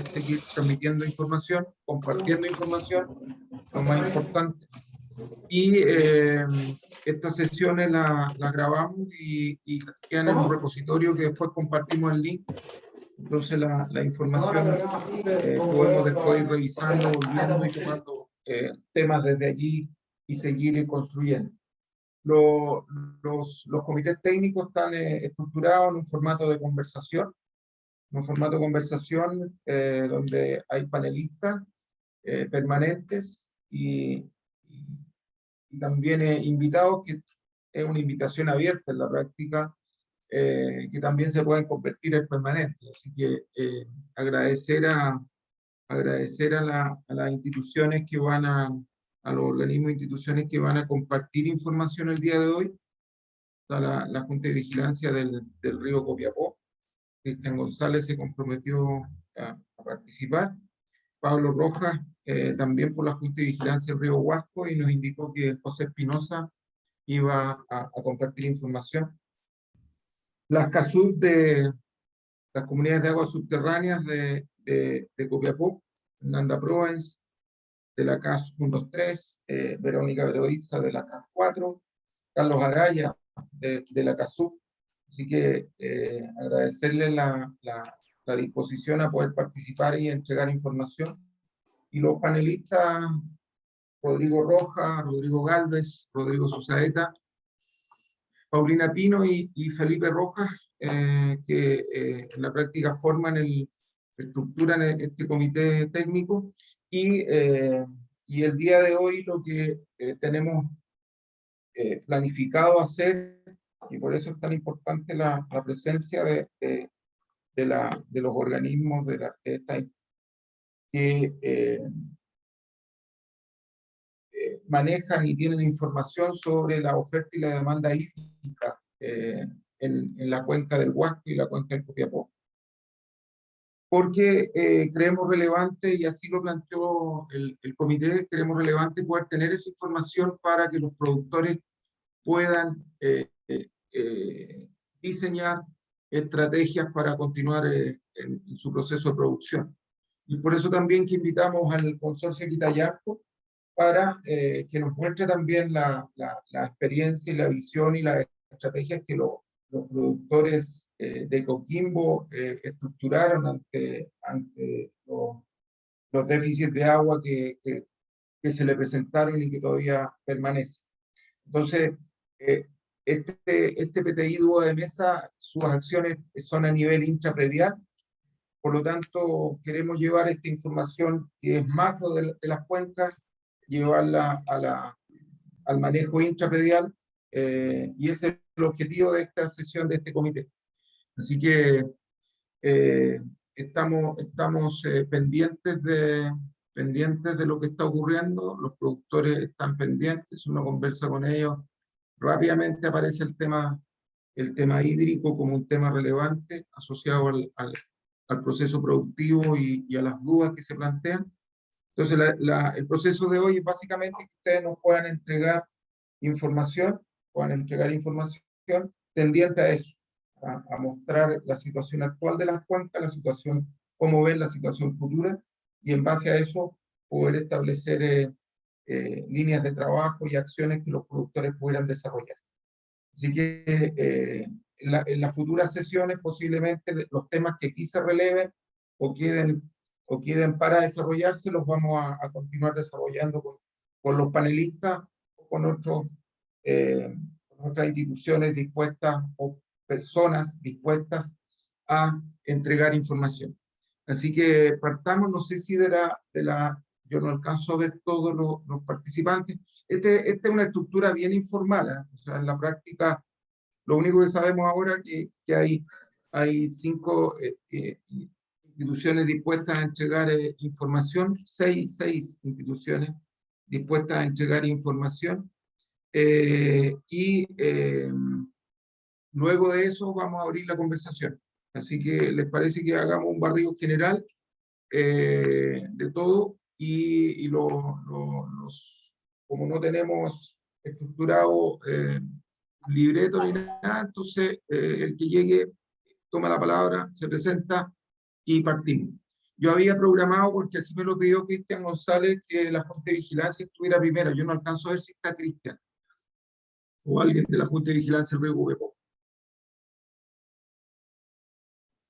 seguir transmitiendo información, compartiendo información, lo más importante. Y estas sesiones las grabamos y quedan en un repositorio que después compartimos el link. Entonces la información podemos después ir revisando, volviendo y tomando temas desde allí y seguir construyendo. Los comités técnicos están estructurados en un formato de conversación, donde hay panelistas permanentes y también invitados, que es una invitación abierta en la práctica, que también se pueden convertir en permanentes. Así que agradecer a las instituciones que a los organismos e instituciones que van a compartir información el día de hoy. Está la Junta de Vigilancia del Río Copiapó. Cristian González se comprometió a participar. Pablo Rojas, también por la Junta de Vigilancia del Río Huasco, y nos indicó que José Espinosa iba a compartir información. Las CASUB de las comunidades de aguas subterráneas de Copiapó, Fernanda Provence, de la CAS 123, Verónica Veroiza de la CAS 4, Carlos Araya de la CASUB. Así que agradecerle la disposición a poder participar y entregar información. Y los panelistas, Rodrigo Rojas, Rodrigo Galvez, Rodrigo Susaeta, Paulina Pino y Felipe Rojas, que en la práctica estructuran este comité técnico. Y el día de hoy lo que tenemos planificado hacer, y por eso es tan importante la presencia de los organismos que manejan y tienen información sobre la oferta y la demanda hídrica en la cuenca del Huasco y la cuenca del Copiapó. Porque creemos relevante, y así lo planteó el comité, creemos relevante poder tener esa información para que los productores puedan diseñar estrategias para continuar en su proceso de producción. Y por eso también que invitamos al consorcio Quitayasco para que nos muestre también la experiencia y la visión y las estrategias que los productores de Coquimbo estructuraron ante los déficits de agua que se le presentaron y que todavía permanecen. Entonces, este PTI Dúo de Mesa, sus acciones son a nivel intrapredial. Por lo tanto, queremos llevar esta información que es macro de las cuencas, llevarla al manejo intrapredial, y ese es el objetivo de esta sesión de este comité. Así que estamos pendientes de lo que está ocurriendo. Los productores están pendientes, uno conversa con ellos, rápidamente aparece el tema hídrico como un tema relevante asociado al proceso productivo y a las dudas que se plantean. Entonces, el proceso de hoy es básicamente que ustedes nos puedan entregar información tendiente a eso, a mostrar la situación actual de las cuencas, cómo ven la situación futura, y en base a eso poder establecer líneas de trabajo y acciones que los productores pudieran desarrollar. Así que en las futuras sesiones posiblemente los temas que aquí se releven o queden para desarrollarse, los vamos a continuar desarrollando con los panelistas o con otras instituciones dispuestas o personas dispuestas a entregar información. Así que partamos, no sé si yo no alcanzo a ver todos los participantes. Esta es una estructura bien informal, ¿eh? O sea, en la práctica, lo único que sabemos ahora es que hay 5 instituciones dispuestas a entregar información, 6 instituciones dispuestas a entregar información, y luego de eso vamos a abrir la conversación. Así que les parece que hagamos un barrido general de todo, y como no tenemos estructurado libreto ni nada, entonces el que llegue toma la palabra, se presenta y partimos. Yo había programado, porque así me lo pidió Cristian González, que la Junta de Vigilancia estuviera primera. Yo no alcanzo a ver si está Cristian o alguien de la Junta de Vigilancia del Río Copiapó.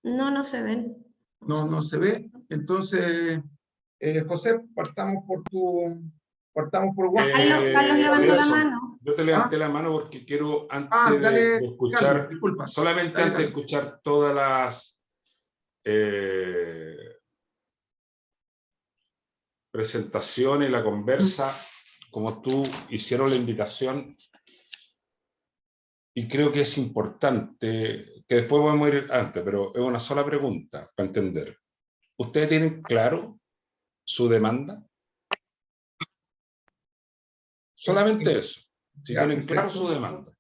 No, no se ven. No se ve. Entonces, José, partamos por Juan. Carlos levantó la Nelson, mano. yo te levanté la mano porque quiero, antes Dale, de escuchar, Carlos, disculpa. solamente Dale, antes de Carlos. escuchar todas las presentaciones y la conversa, como tú hicieron la invitación, y creo que es importante, que después vamos a ir antes, pero es una sola pregunta para entender. ¿Ustedes tienen claro su demanda? Solamente eso. Si Ya, tienen claro perfecto. su demanda.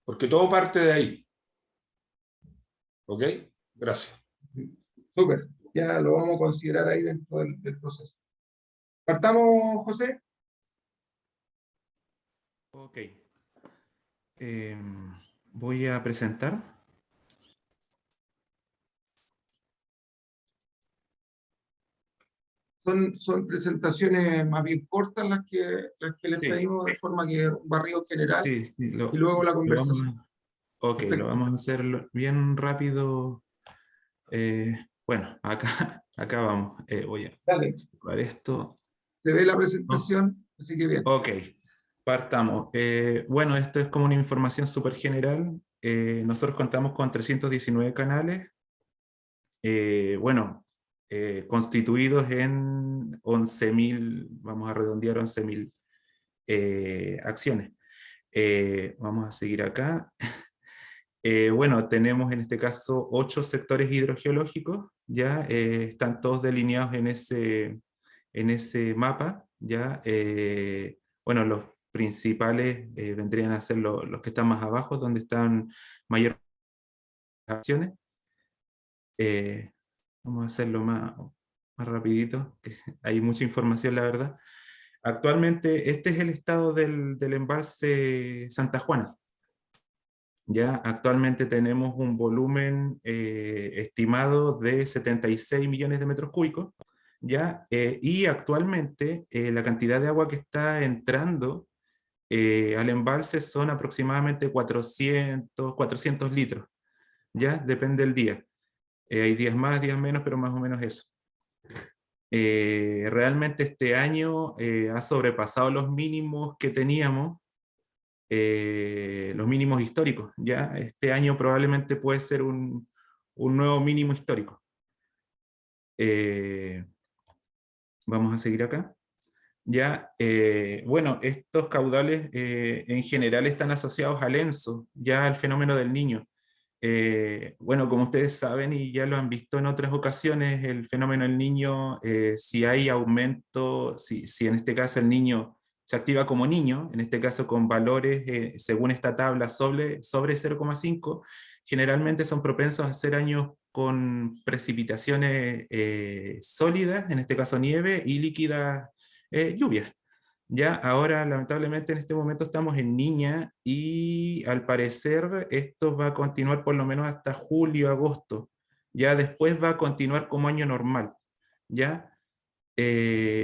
Porque todo parte de ahí. ¿Ok? Gracias. Súper. Ya lo vamos a considerar ahí dentro del proceso. Partamos, José. Ok. Voy a presentar. Son presentaciones más bien cortas las que les Sí, pedimos, de forma que un barrido general sí, y luego la conversación. Ok, Perfecto. lo vamos a hacer bien rápido. Bueno, acá vamos. Voy a Dale, separar esto. se ve la No. presentación, así que bien. Ok, partamos. Bueno, esto es como una información súper general. Nosotros contamos con 319 canales. Bueno, constituidos en 11.000, vamos a redondear 11.000 acciones. Vamos a seguir acá. Bueno, tenemos en este caso 8 sectores hidrogeológicos, ya están todos delineados en ese mapa, ya. Bueno, los principales vendrían a ser los que están más abajo, donde están mayores acciones. Vamos a hacerlo más rapidito, que hay mucha información, la verdad. Actualmente este es el estado del embalse Santa Juana. Ya actualmente tenemos un volumen estimado de 76 millones de metros cúbicos, ¿ya? Y actualmente la cantidad de agua que está entrando al embalse son aproximadamente 400 litros, ¿ya? Depende del día. Hay días más, días menos, pero más o menos eso. Realmente este año ha sobrepasado los mínimos que teníamos, los mínimos históricos. Ya este año probablemente puede ser un nuevo mínimo histórico. Vamos a seguir acá. Ya, bueno, estos caudales en general están asociados al ENSO, ya al fenómeno del Niño. Bueno, como ustedes saben y ya lo han visto en otras ocasiones, el fenómeno del Niño, si hay aumento, si en este caso el niño se activa como niño, en este caso con valores, según esta tabla, sobre 0,5, generalmente son propensos a ser años con precipitaciones sólidas, en este caso nieve, y líquidas lluvias. Ya, ahora lamentablemente en este momento estamos en Niña y al parecer esto va a continuar por lo menos hasta julio, agosto. Ya después va a continuar como año normal. Ya,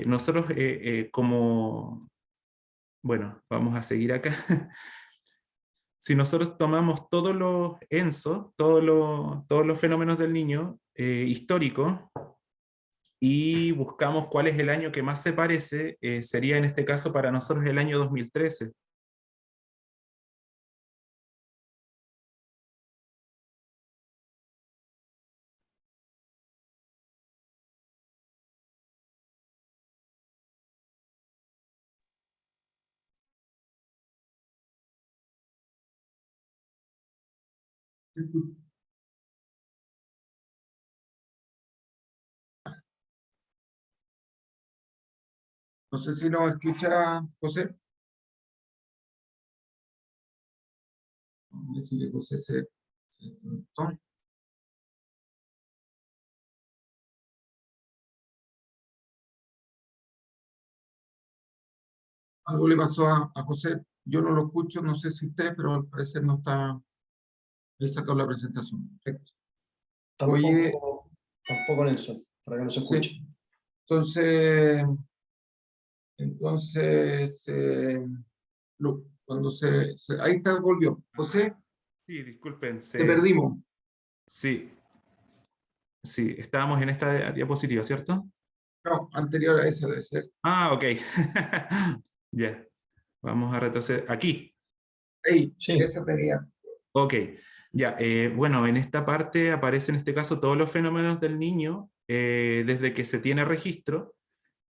nosotros como, bueno, vamos a seguir acá. Si nosotros tomamos todos los ENSO, todos los fenómenos del Niño históricos, y buscamos cuál es el año que más se parece, sería en este caso para nosotros el año 2013. No sé si nos escucha José. Vamos a decir que José se conectó. Algo le pasó a José. Yo no lo escucho, no sé si usted, pero al parecer no está. Le sacado la presentación. Perfecto. Oye, Tampoco Nelson. para que no se escuche. Sí. Entonces, cuando ahí está, volvió. José, Sí, disculpen. te perdimos. Sí, sí, estábamos en esta diapositiva, ¿cierto? No, anterior a esa debe ser. Ah, ok. Ya, vamos a retroceder. Aquí. Ey, Sí. esa tenía. Ok, ya. Bueno, en esta parte aparecen en este caso todos los fenómenos del niño desde que se tiene registro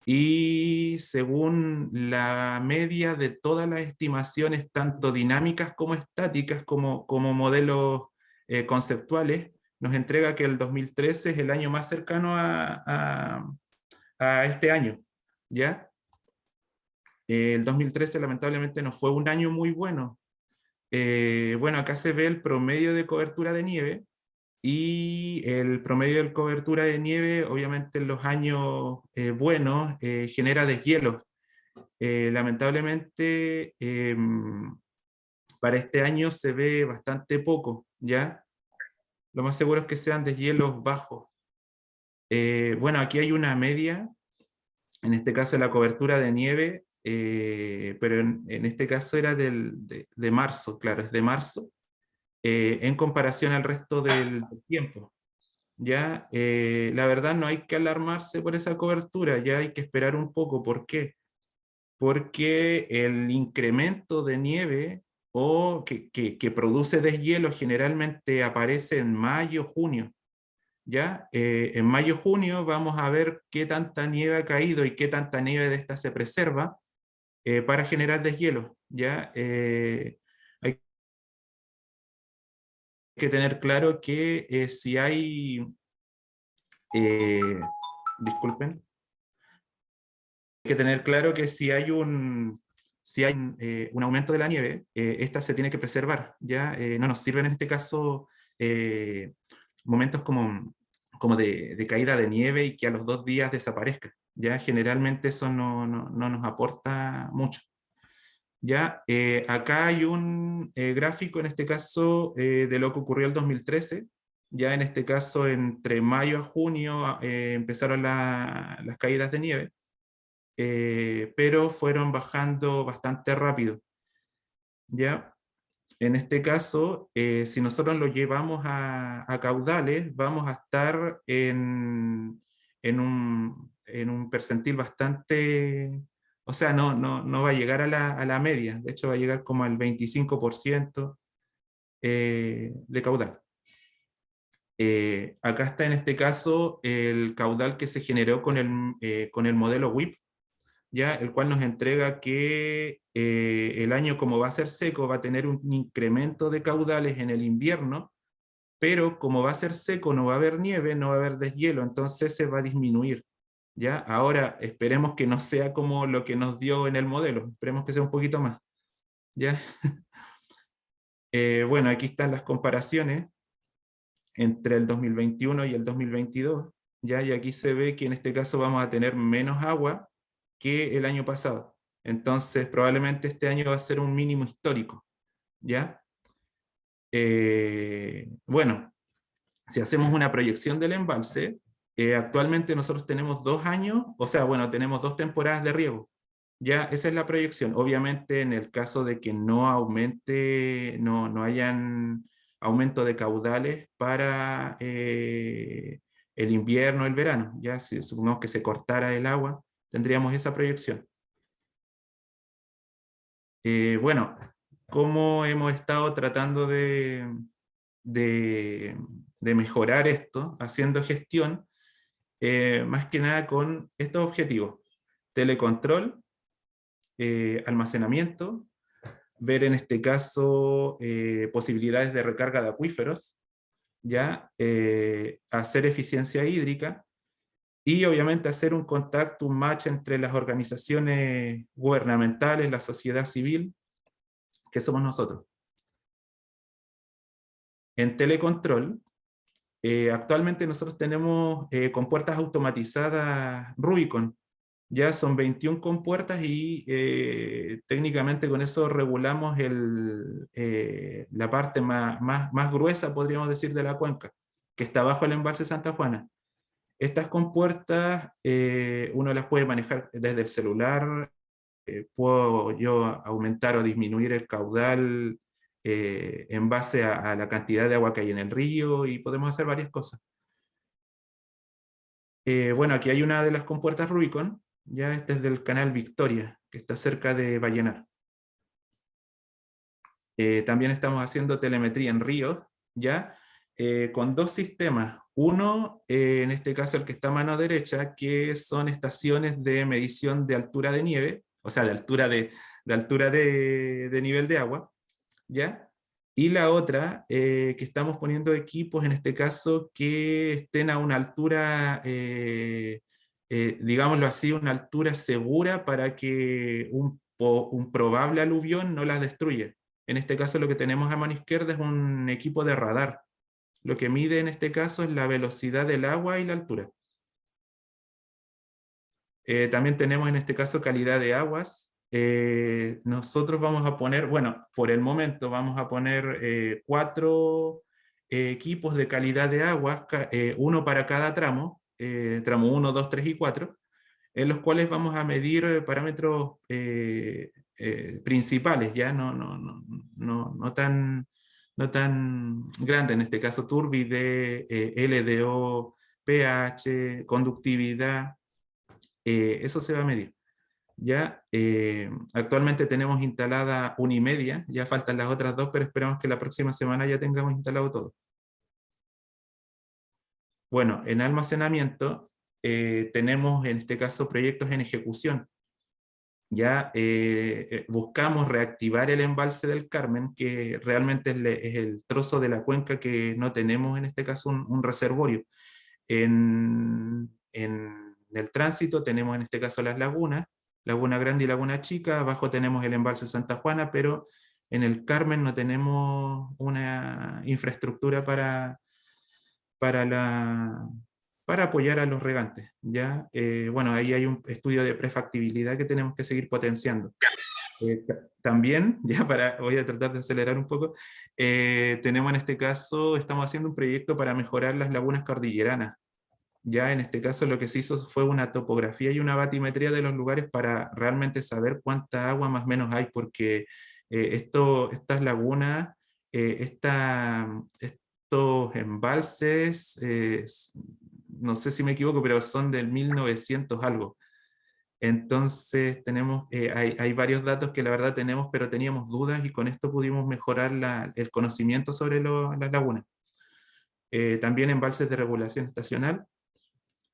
y según la media de todas las estimaciones, tanto dinámicas como estáticas, como modelos conceptuales, nos entrega que el 2013 es el año más cercano a este año, ¿ya? El 2013 lamentablemente no fue un año muy bueno. Bueno, acá se ve el promedio de cobertura de nieve y el promedio de cobertura de nieve, obviamente en los años buenos, genera deshielos. Lamentablemente, para este año se ve bastante poco, ¿ya? Lo más seguro es que sean deshielos bajos. Bueno, aquí hay una media, en este caso la cobertura de nieve, pero en este caso era de marzo, claro, es de marzo, en comparación al resto del tiempo. Ya, la verdad no hay que alarmarse por esa cobertura, ya hay que esperar un poco. ¿Por qué? Porque el incremento de nieve o que produce deshielo generalmente aparece en mayo, junio. ¿Ya? En mayo, junio vamos a ver qué tanta nieve ha caído y qué tanta nieve de esta se preserva para generar deshielo. ¿Ya? Hay que tener claro que si hay, disculpen, hay que tener claro que si hay un aumento de la nieve, esta se tiene que preservar. ¿Ya? No nos sirven en este caso momentos como de caída de nieve y que a los 2 días desaparezca. ¿Ya? Generalmente eso no nos aporta mucho. ¿Ya? Acá hay un gráfico, en este caso, de lo que ocurrió el 2013. Ya en este caso, entre mayo a junio empezaron las caídas de nieve, pero fueron bajando bastante rápido. ¿Ya? En este caso, si nosotros lo llevamos a caudales, vamos a estar en un percentil bastante, o sea, no va a llegar a la media, de hecho va a llegar como al 25% de caudal. Acá está en este caso el caudal que se generó con el modelo WIP, ya, el cual nos entrega que el año, como va a ser seco, va a tener un incremento de caudales en el invierno, pero como va a ser seco no va a haber nieve, no va a haber deshielo, entonces se va a disminuir. ¿Ya? Ahora esperemos que no sea como lo que nos dio en el modelo, esperemos que sea un poquito más. ¿Ya? Bueno, aquí están las comparaciones entre el 2021 y el 2022, ¿ya? Y aquí se ve que en este caso vamos a tener menos agua que el año pasado. Entonces, probablemente este año va a ser un mínimo histórico, ¿ya? Bueno, si hacemos una proyección del embalse, actualmente nosotros tenemos 2 años, o sea, bueno, tenemos 2 temporadas de riego. Ya, esa es la proyección. Obviamente, en el caso de que no aumente, no hayan aumento de caudales para el invierno, el verano. Ya, si supongamos que se cortara el agua, tendríamos esa proyección. Bueno, ¿cómo hemos estado tratando de mejorar esto, haciendo gestión? Más que nada con estos objetivos: telecontrol, almacenamiento, ver en este caso posibilidades de recarga de acuíferos, ¿ya? Hacer eficiencia hídrica y obviamente hacer un contacto, un match entre las organizaciones gubernamentales, la sociedad civil, que somos nosotros. En telecontrol, actualmente nosotros tenemos compuertas automatizadas Rubicon. Ya son 21 compuertas y técnicamente con eso regulamos la parte más gruesa, podríamos decir, de la cuenca, que está bajo el embalse Santa Juana. Estas compuertas uno las puede manejar desde el celular, puedo yo aumentar o disminuir el caudal en base a la cantidad de agua que hay en el río, y podemos hacer varias cosas. Bueno, aquí hay una de las compuertas Rubicon, ya este es del canal Victoria, que está cerca de Vallenar. También estamos haciendo telemetría en ríos, ya, con dos sistemas. Uno, en este caso el que está a mano derecha, que son estaciones de medición de altura de nieve, o sea, de altura de nivel de agua, ¿ya? Y la otra, que estamos poniendo equipos, en este caso, que estén a una altura, digámoslo así, una altura segura para que un probable aluvión no las destruya. En este caso lo que tenemos a mano izquierda es un equipo de radar. Lo que mide en este caso es la velocidad del agua y la altura. También tenemos en este caso calidad de aguas. Nosotros vamos a poner, bueno, por el momento vamos a poner 4 equipos de calidad de aguas, uno para cada tramo, tramo 1, 2, 3 y 4, en los cuales vamos a medir parámetros principales, ya no tan grandes, en este caso turbidez, LDO, pH, conductividad. Eso se va a medir. Ya, actualmente tenemos instalada 1,5, ya faltan las otras 2, pero esperamos que la próxima semana ya tengamos instalado todo. Bueno, en almacenamiento tenemos en este caso proyectos en ejecución. Ya buscamos reactivar el embalse del Carmen, que realmente es el trozo de la cuenca que no tenemos en este caso un reservorio. En el tránsito tenemos en este caso las lagunas, Laguna Grande y Laguna Chica, abajo tenemos el embalse Santa Juana, pero en el Carmen no tenemos una infraestructura para apoyar a los regantes, ¿ya? Bueno, ahí hay un estudio de prefactibilidad que tenemos que seguir potenciando. También, voy a tratar de acelerar un poco, tenemos en este caso, estamos haciendo un proyecto para mejorar las lagunas cordilleranas. Ya en este caso lo que se hizo fue una topografía y una batimetría de los lugares para realmente saber cuánta agua más o menos hay, porque estas lagunas, estos embalses, no sé si me equivoco, pero son del 1900 algo. Entonces tenemos, hay varios datos que la verdad tenemos, pero teníamos dudas, y con esto pudimos mejorar el conocimiento sobre las lagunas. También embalses de regulación estacional,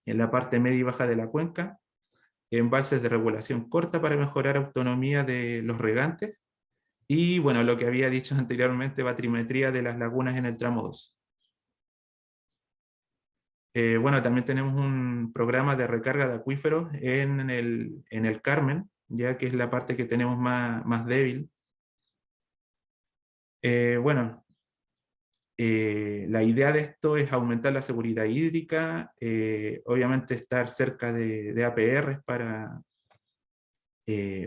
en la parte media y baja de la cuenca, embalses de regulación corta para mejorar autonomía de los regantes, y bueno, lo que había dicho anteriormente, batimetría de las lagunas en el tramo 2. Bueno, también tenemos un programa de recarga de acuíferos en el Carmen, ya que es la parte que tenemos más débil. Bueno, la idea de esto es aumentar la seguridad hídrica, obviamente estar cerca de APRs para,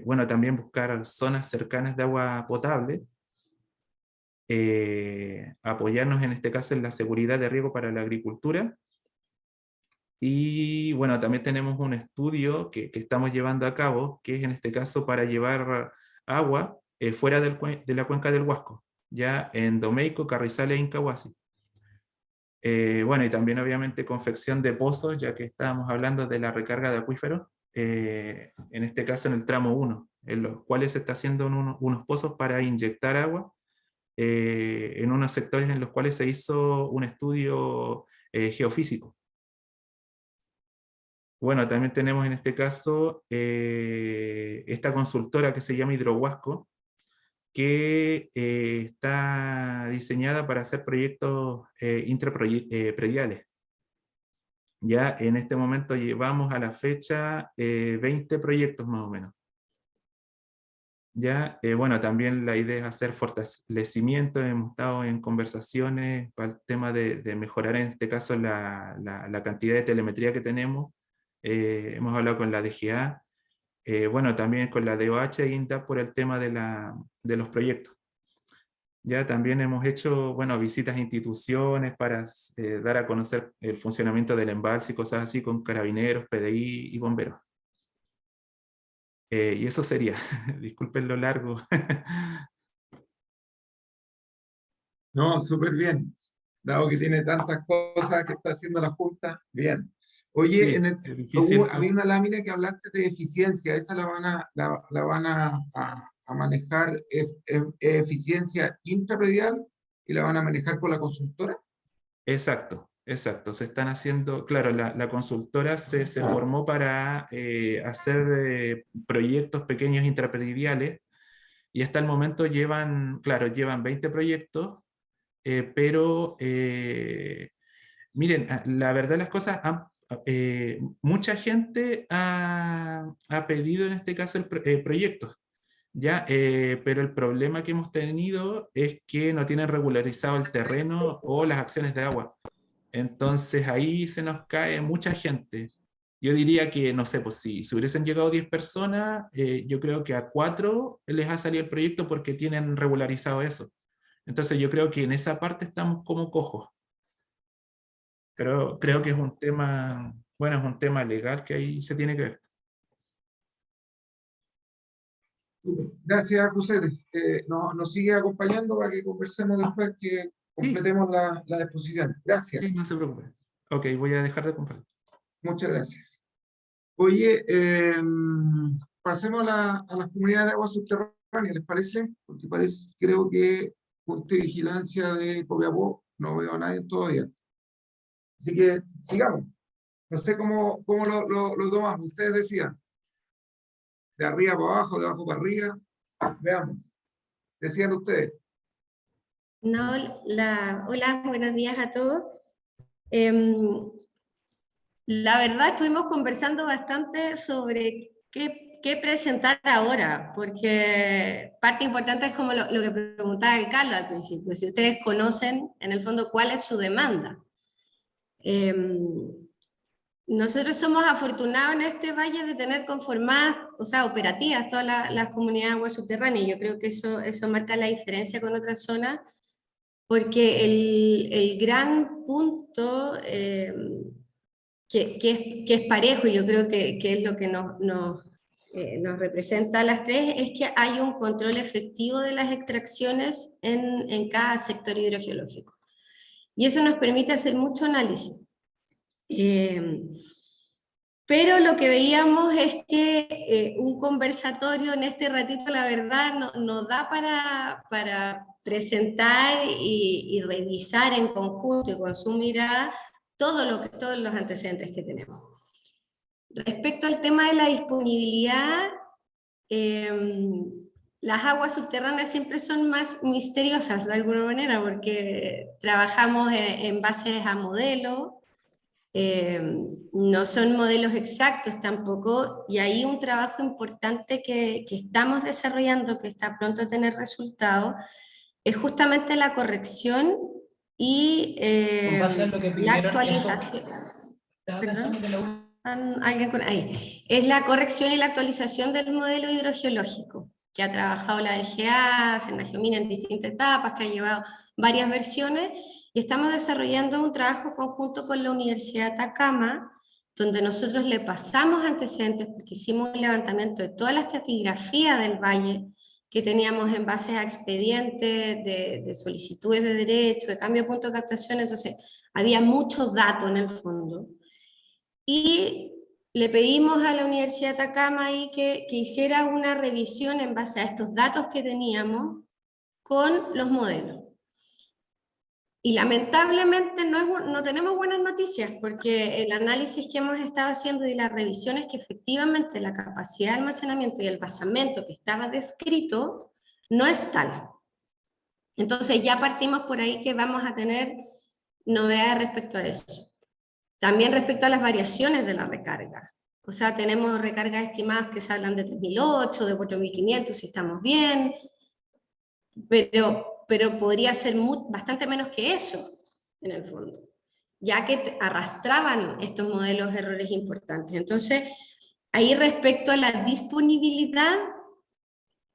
bueno, también buscar zonas cercanas de agua potable, apoyarnos en este caso en la seguridad de riego para la agricultura, y bueno, también tenemos un estudio que estamos llevando a cabo, que es en este caso para llevar agua fuera de la cuenca del Huasco, ya en Domeico, Carrizales e Incahuasi. Bueno, y también obviamente confección de pozos, ya que estábamos hablando de la recarga de acuíferos, en este caso en el tramo 1, en los cuales se está haciendo unos pozos para inyectar agua en unos sectores en los cuales se hizo un estudio geofísico. Bueno, también tenemos en este caso esta consultora que se llama Hidrohuasco, que está diseñada para hacer proyectos intraprediales. Ya en este momento llevamos a la fecha 20 proyectos más o menos. Ya, bueno, también la idea es hacer fortalecimiento, hemos estado en conversaciones para el tema de mejorar en este caso la cantidad de telemetría que tenemos. Hemos hablado con la DGA, bueno, también con la DOH e INDAP por el tema de los proyectos. Ya también hemos hecho, bueno, visitas a instituciones para dar a conocer el funcionamiento del embalse y cosas así con carabineros, PDI y bomberos. Y eso sería. Disculpen lo largo. No, súper bien. Dado que Sí. tiene tantas cosas que está haciendo la Junta, bien. Oye, Sí, es difícil. había una lámina que hablaste de eficiencia, esa la van a manejar, eficiencia intrarredial y la van a manejar con la consultora. Exacto, exacto. Se están haciendo, claro, la consultora se formó para hacer proyectos pequeños intraprediviales y hasta el momento llevan, claro, llevan 20 proyectos, pero miren, la verdad de las cosas, mucha gente ha pedido en este caso proyectos. Ya, pero el problema que hemos tenido es que no tienen regularizado el terreno o las acciones de agua. Entonces ahí se nos cae mucha gente. Yo diría que, no sé, pues si hubiesen llegado 10 personas, yo creo que a 4 les ha salido el proyecto porque tienen regularizado eso. Entonces yo creo que en esa parte estamos como cojos. Pero creo que es un tema, bueno, es un tema legal que ahí se tiene que ver. Gracias, José. Nos sigue acompañando para que conversemos después, que completemos la exposición. Gracias. Sí, no se preocupe. Ok, voy a dejar de compartir. Muchas gracias. Oye, pasemos a las comunidades de agua subterránea, ¿les parece? Porque creo que Junta de Vigilancia de Copiapó no veo a nadie todavía. Así que sigamos. No sé cómo lo tomamos. Ustedes decían, de arriba para abajo, de abajo para arriba. Veamos. Decían ustedes. No, hola, buenos días a todos. La verdad estuvimos conversando bastante sobre qué presentar ahora, porque parte importante es como lo que preguntaba el Carlos al principio, si ustedes conocen en el fondo cuál es su demanda. Nosotros somos afortunados en este valle de tener conformadas, o sea, operativas todas las comunidades de agua subterránea, y yo creo que eso marca la diferencia con otras zonas, porque el gran punto que es parejo, y yo creo que es lo que nos representa a las tres, es que hay un control efectivo de las extracciones en cada sector hidrogeológico. Y eso nos permite hacer mucho análisis. Pero lo que veíamos es que un conversatorio en este ratito, la verdad, no da para presentar y revisar en conjunto y con su mirada todos los antecedentes que tenemos. Respecto al tema de la disponibilidad, las aguas subterráneas siempre son más misteriosas de alguna manera, porque trabajamos en bases a modelos, no son modelos exactos tampoco, y hay un trabajo importante que estamos desarrollando, que está pronto a tener resultados, es justamente la corrección y la actualización. ¿Perdón? ¿Alguien con ahí? Es la corrección y la actualización del modelo hidrogeológico, que ha trabajado la DGA, Senagiomina en distintas etapas, que ha llevado varias versiones, y estamos desarrollando un trabajo conjunto con la Universidad de Atacama, donde nosotros le pasamos antecedentes, porque hicimos un levantamiento de toda la estratigrafía del valle que teníamos en base a expedientes de solicitudes de derecho, de cambio de punto de captación, entonces había muchos datos en el fondo. Y le pedimos a la Universidad de Atacama ahí que hiciera una revisión en base a estos datos que teníamos con los modelos. Y lamentablemente no tenemos buenas noticias, porque el análisis que hemos estado haciendo y las revisiones que efectivamente la capacidad de almacenamiento y el basamento que estaba descrito no es tal. Entonces ya partimos por ahí que vamos a tener novedades respecto a eso. También respecto a las variaciones de la recarga. O sea, tenemos recargas estimadas que se hablan de 3.008, de 4.500, si estamos bien, pero podría ser bastante menos que eso, en el fondo, ya que arrastraban estos modelos errores importantes. Entonces, ahí respecto a la disponibilidad,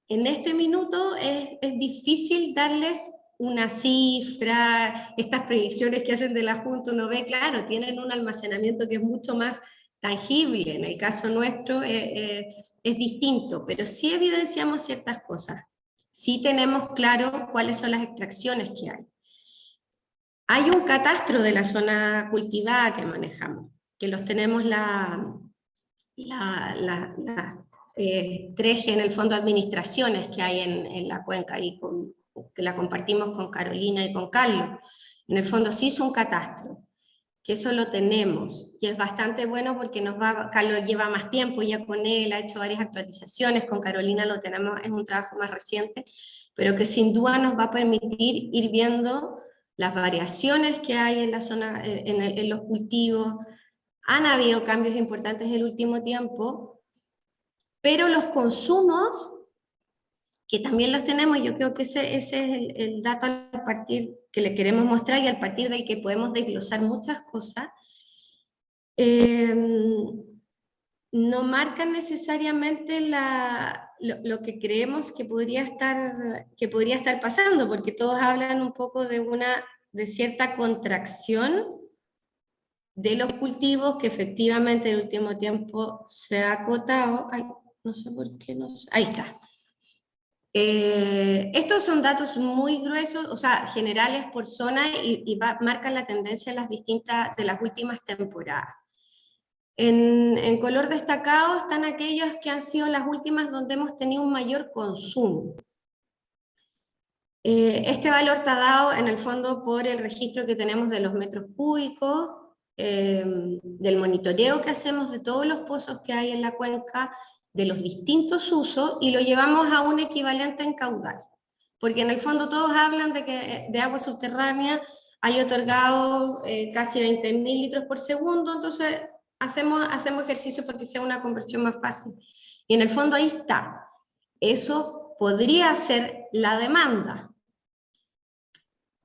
en este minuto es difícil darles una cifra, estas proyecciones que hacen de la Junta, uno ve, claro, tienen un almacenamiento que es mucho más tangible. En el caso nuestro es distinto, pero sí evidenciamos ciertas cosas. Sí tenemos claro cuáles son las extracciones que hay. Hay un catastro de la zona cultivada que manejamos, que los tenemos tres en el fondo administraciones que hay en la cuenca, y que la compartimos con Carolina y con Carlos. En el fondo sí es un catastro, que eso lo tenemos, y es bastante bueno porque Carlos lleva más tiempo ya con él, ha hecho varias actualizaciones, con Carolina lo tenemos, es un trabajo más reciente, pero que sin duda nos va a permitir ir viendo las variaciones que hay en la zona, en los cultivos. Han habido cambios importantes en el último tiempo, pero los consumos, que también los tenemos, yo creo que ese es el dato a partir que le queremos mostrar y a partir del que podemos desglosar muchas cosas, no marcan necesariamente lo que creemos que podría estar pasando, porque todos hablan un poco de cierta contracción de los cultivos que efectivamente en el último tiempo se ha acotado. Ay, no sé por qué no sé. Ahí está. Estos son datos muy gruesos, o sea, generales por zona, y marcan la tendencia de las últimas temporadas. En color destacado están aquellas que han sido las últimas donde hemos tenido un mayor consumo. Este valor está dado en el fondo por el registro que tenemos de los metros cúbicos, del monitoreo que hacemos de todos los pozos que hay en la cuenca, de los distintos usos, y lo llevamos a un equivalente en caudal. Porque en el fondo todos hablan de que de agua subterránea hay otorgado casi 20.000 litros por segundo, entonces hacemos ejercicio para que sea una conversión más fácil. Y en el fondo ahí está. Eso podría ser la demanda,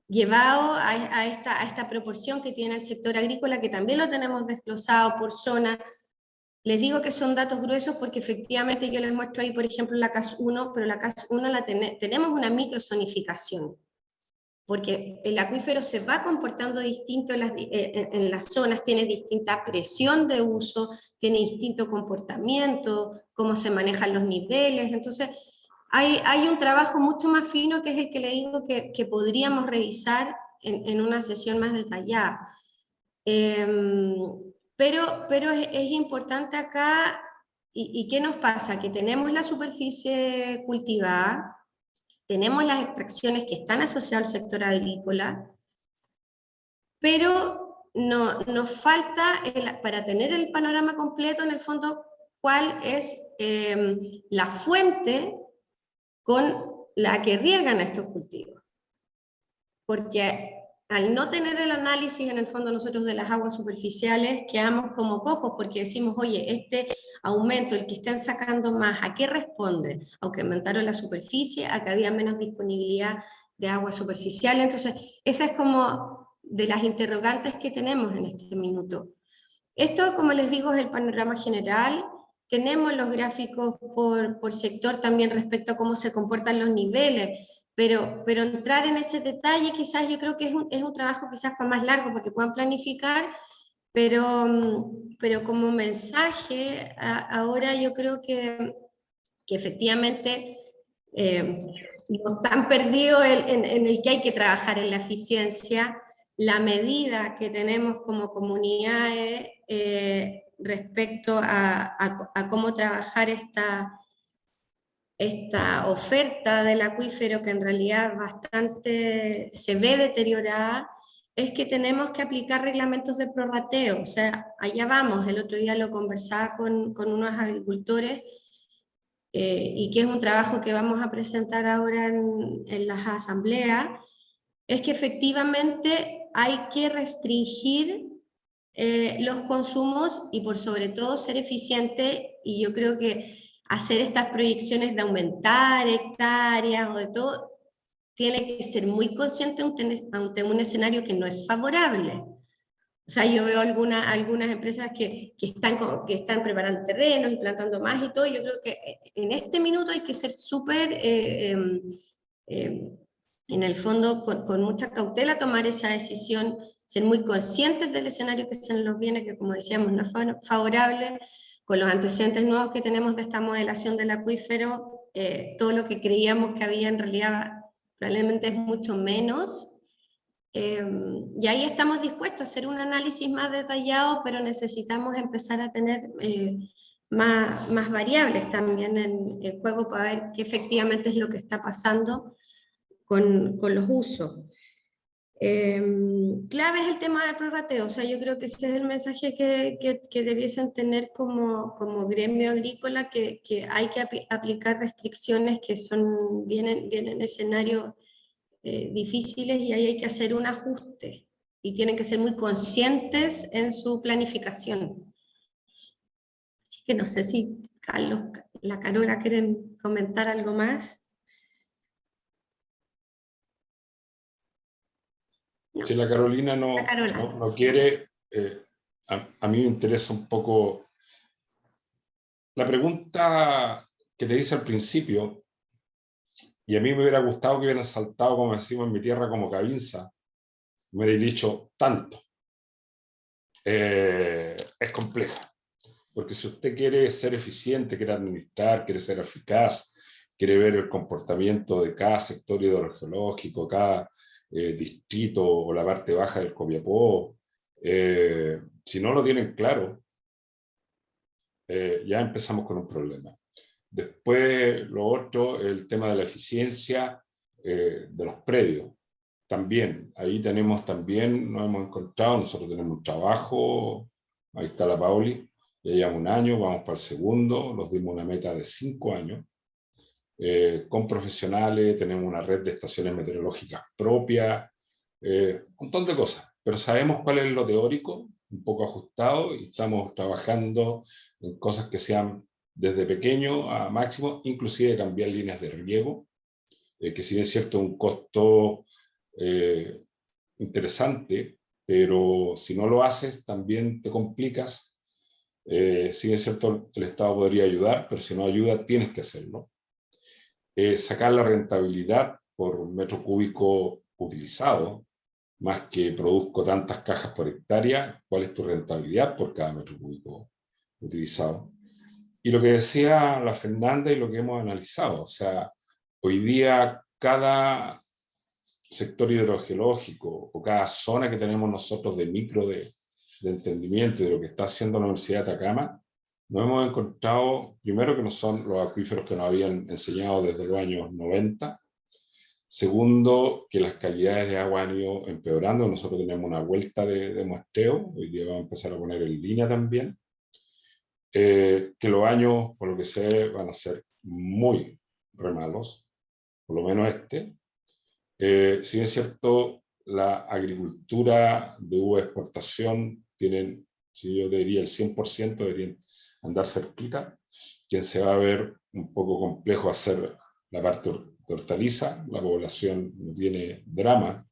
llevado a esta proporción que tiene el sector agrícola, que también lo tenemos desglosado por zona. Les digo que son datos gruesos porque efectivamente yo les muestro ahí, por ejemplo, la CAS 1, pero la CAS 1 tenemos una microzonificación, porque el acuífero se va comportando distinto en las zonas, tiene distinta presión de uso, tiene distinto comportamiento, cómo se manejan los niveles, entonces hay un trabajo mucho más fino que es el que le digo que podríamos revisar en una sesión más detallada. Pero es importante acá, ¿y qué nos pasa? Que tenemos la superficie cultivada, tenemos las extracciones que están asociadas al sector agrícola, pero nos falta, para tener el panorama completo, en el fondo, cuál es la fuente con la que riegan estos cultivos. Porque al no tener el análisis, en el fondo, nosotros de las aguas superficiales, quedamos como cojos, porque decimos, oye, este aumento, el que están sacando más, ¿a qué responde? Aunque aumentaron la superficie, a que había menos disponibilidad de agua superficial. Entonces, esa es como de las interrogantes que tenemos en este minuto. Esto, como les digo, es el panorama general. Tenemos los gráficos por sector también respecto a cómo se comportan los niveles, pero entrar en ese detalle quizás yo creo que es un trabajo quizás para más largo, para que puedan planificar, pero como mensaje, ahora yo creo que efectivamente no están perdidos en el que hay que trabajar en la eficiencia. La medida que tenemos como comunidades respecto a cómo trabajar esta oferta del acuífero, que en realidad bastante se ve deteriorada, es que tenemos que aplicar reglamentos de prorrateo. O sea, allá vamos, el otro día lo conversaba con unos agricultores, y que es un trabajo que vamos a presentar ahora en las asambleas, es que efectivamente hay que restringir los consumos y por sobre todo ser eficiente, y yo creo que hacer estas proyecciones de aumentar hectáreas o de todo, tiene que ser muy consciente ante un escenario que no es favorable. O sea, yo veo algunas empresas que están preparando terrenos, implantando más y todo, y yo creo que en este minuto hay que ser súper en el fondo, con mucha cautela, tomar esa decisión, ser muy conscientes del escenario que se nos viene, que como decíamos no es favorable, con los antecedentes nuevos que tenemos de esta modelación del acuífero, todo lo que creíamos que había en realidad probablemente es mucho menos, y ahí estamos dispuestos a hacer un análisis más detallado, pero necesitamos empezar a tener más variables también en el juego para ver qué efectivamente es lo que está pasando con los usos. Clave es el tema de prorrateo, o sea, yo creo que ese es el mensaje que debiesen tener como gremio agrícola, que hay que aplicar restricciones que vienen en escenarios difíciles, y ahí hay que hacer un ajuste, y tienen que ser muy conscientes en su planificación. Así que no sé si Carlos, la Carola quieren comentar algo más. No. Si la Carolina no quiere, a mí me interesa un poco la pregunta que te hice al principio, y a mí me hubiera gustado que hubieran saltado, como decimos en mi tierra, como cabinza, me hubierais dicho tanto. Es compleja, porque si usted quiere ser eficiente, quiere administrar, quiere ser eficaz, quiere ver el comportamiento de cada sector hidrogeológico, cada distrito o la parte baja del Copiapó, si no lo tienen claro, ya empezamos con un problema. Después, lo otro, el tema de la eficiencia de los predios. También, ahí tenemos también, nos hemos encontrado, nosotros tenemos un trabajo, ahí está la Pauli, ya llevamos un año, vamos para el segundo, nos dimos una meta de 5 años, con profesionales, tenemos una red de estaciones meteorológicas propia, un montón de cosas, pero sabemos cuál es lo teórico, un poco ajustado, y estamos trabajando en cosas que sean desde pequeño a máximo, inclusive cambiar líneas de riego, que si bien es cierto un costo interesante, pero si no lo haces también te complicas. Si bien es cierto el Estado podría ayudar, pero si no ayuda tienes que hacerlo. Sacar la rentabilidad por metro cúbico utilizado, más que produzco tantas cajas por hectárea, ¿cuál es tu rentabilidad por cada metro cúbico utilizado? Y lo que decía la Fernanda y lo que hemos analizado, o sea, hoy día cada sector hidrogeológico o cada zona que tenemos nosotros de micro de entendimiento de lo que está haciendo la Universidad de Atacama, nos hemos encontrado, primero, que no son los acuíferos que nos habían enseñado desde los años 90, segundo, que las calidades de agua han ido empeorando, nosotros tenemos una vuelta de muestreo, hoy día vamos a empezar a poner en línea también, que los años, por lo que sé, van a ser muy re malos, por lo menos este. Si bien es cierto, la agricultura de uva exportación tienen, si yo te diría el 100%, deberían andar cerquita, quien se va a ver un poco complejo hacer la parte de hortaliza, la población no tiene drama,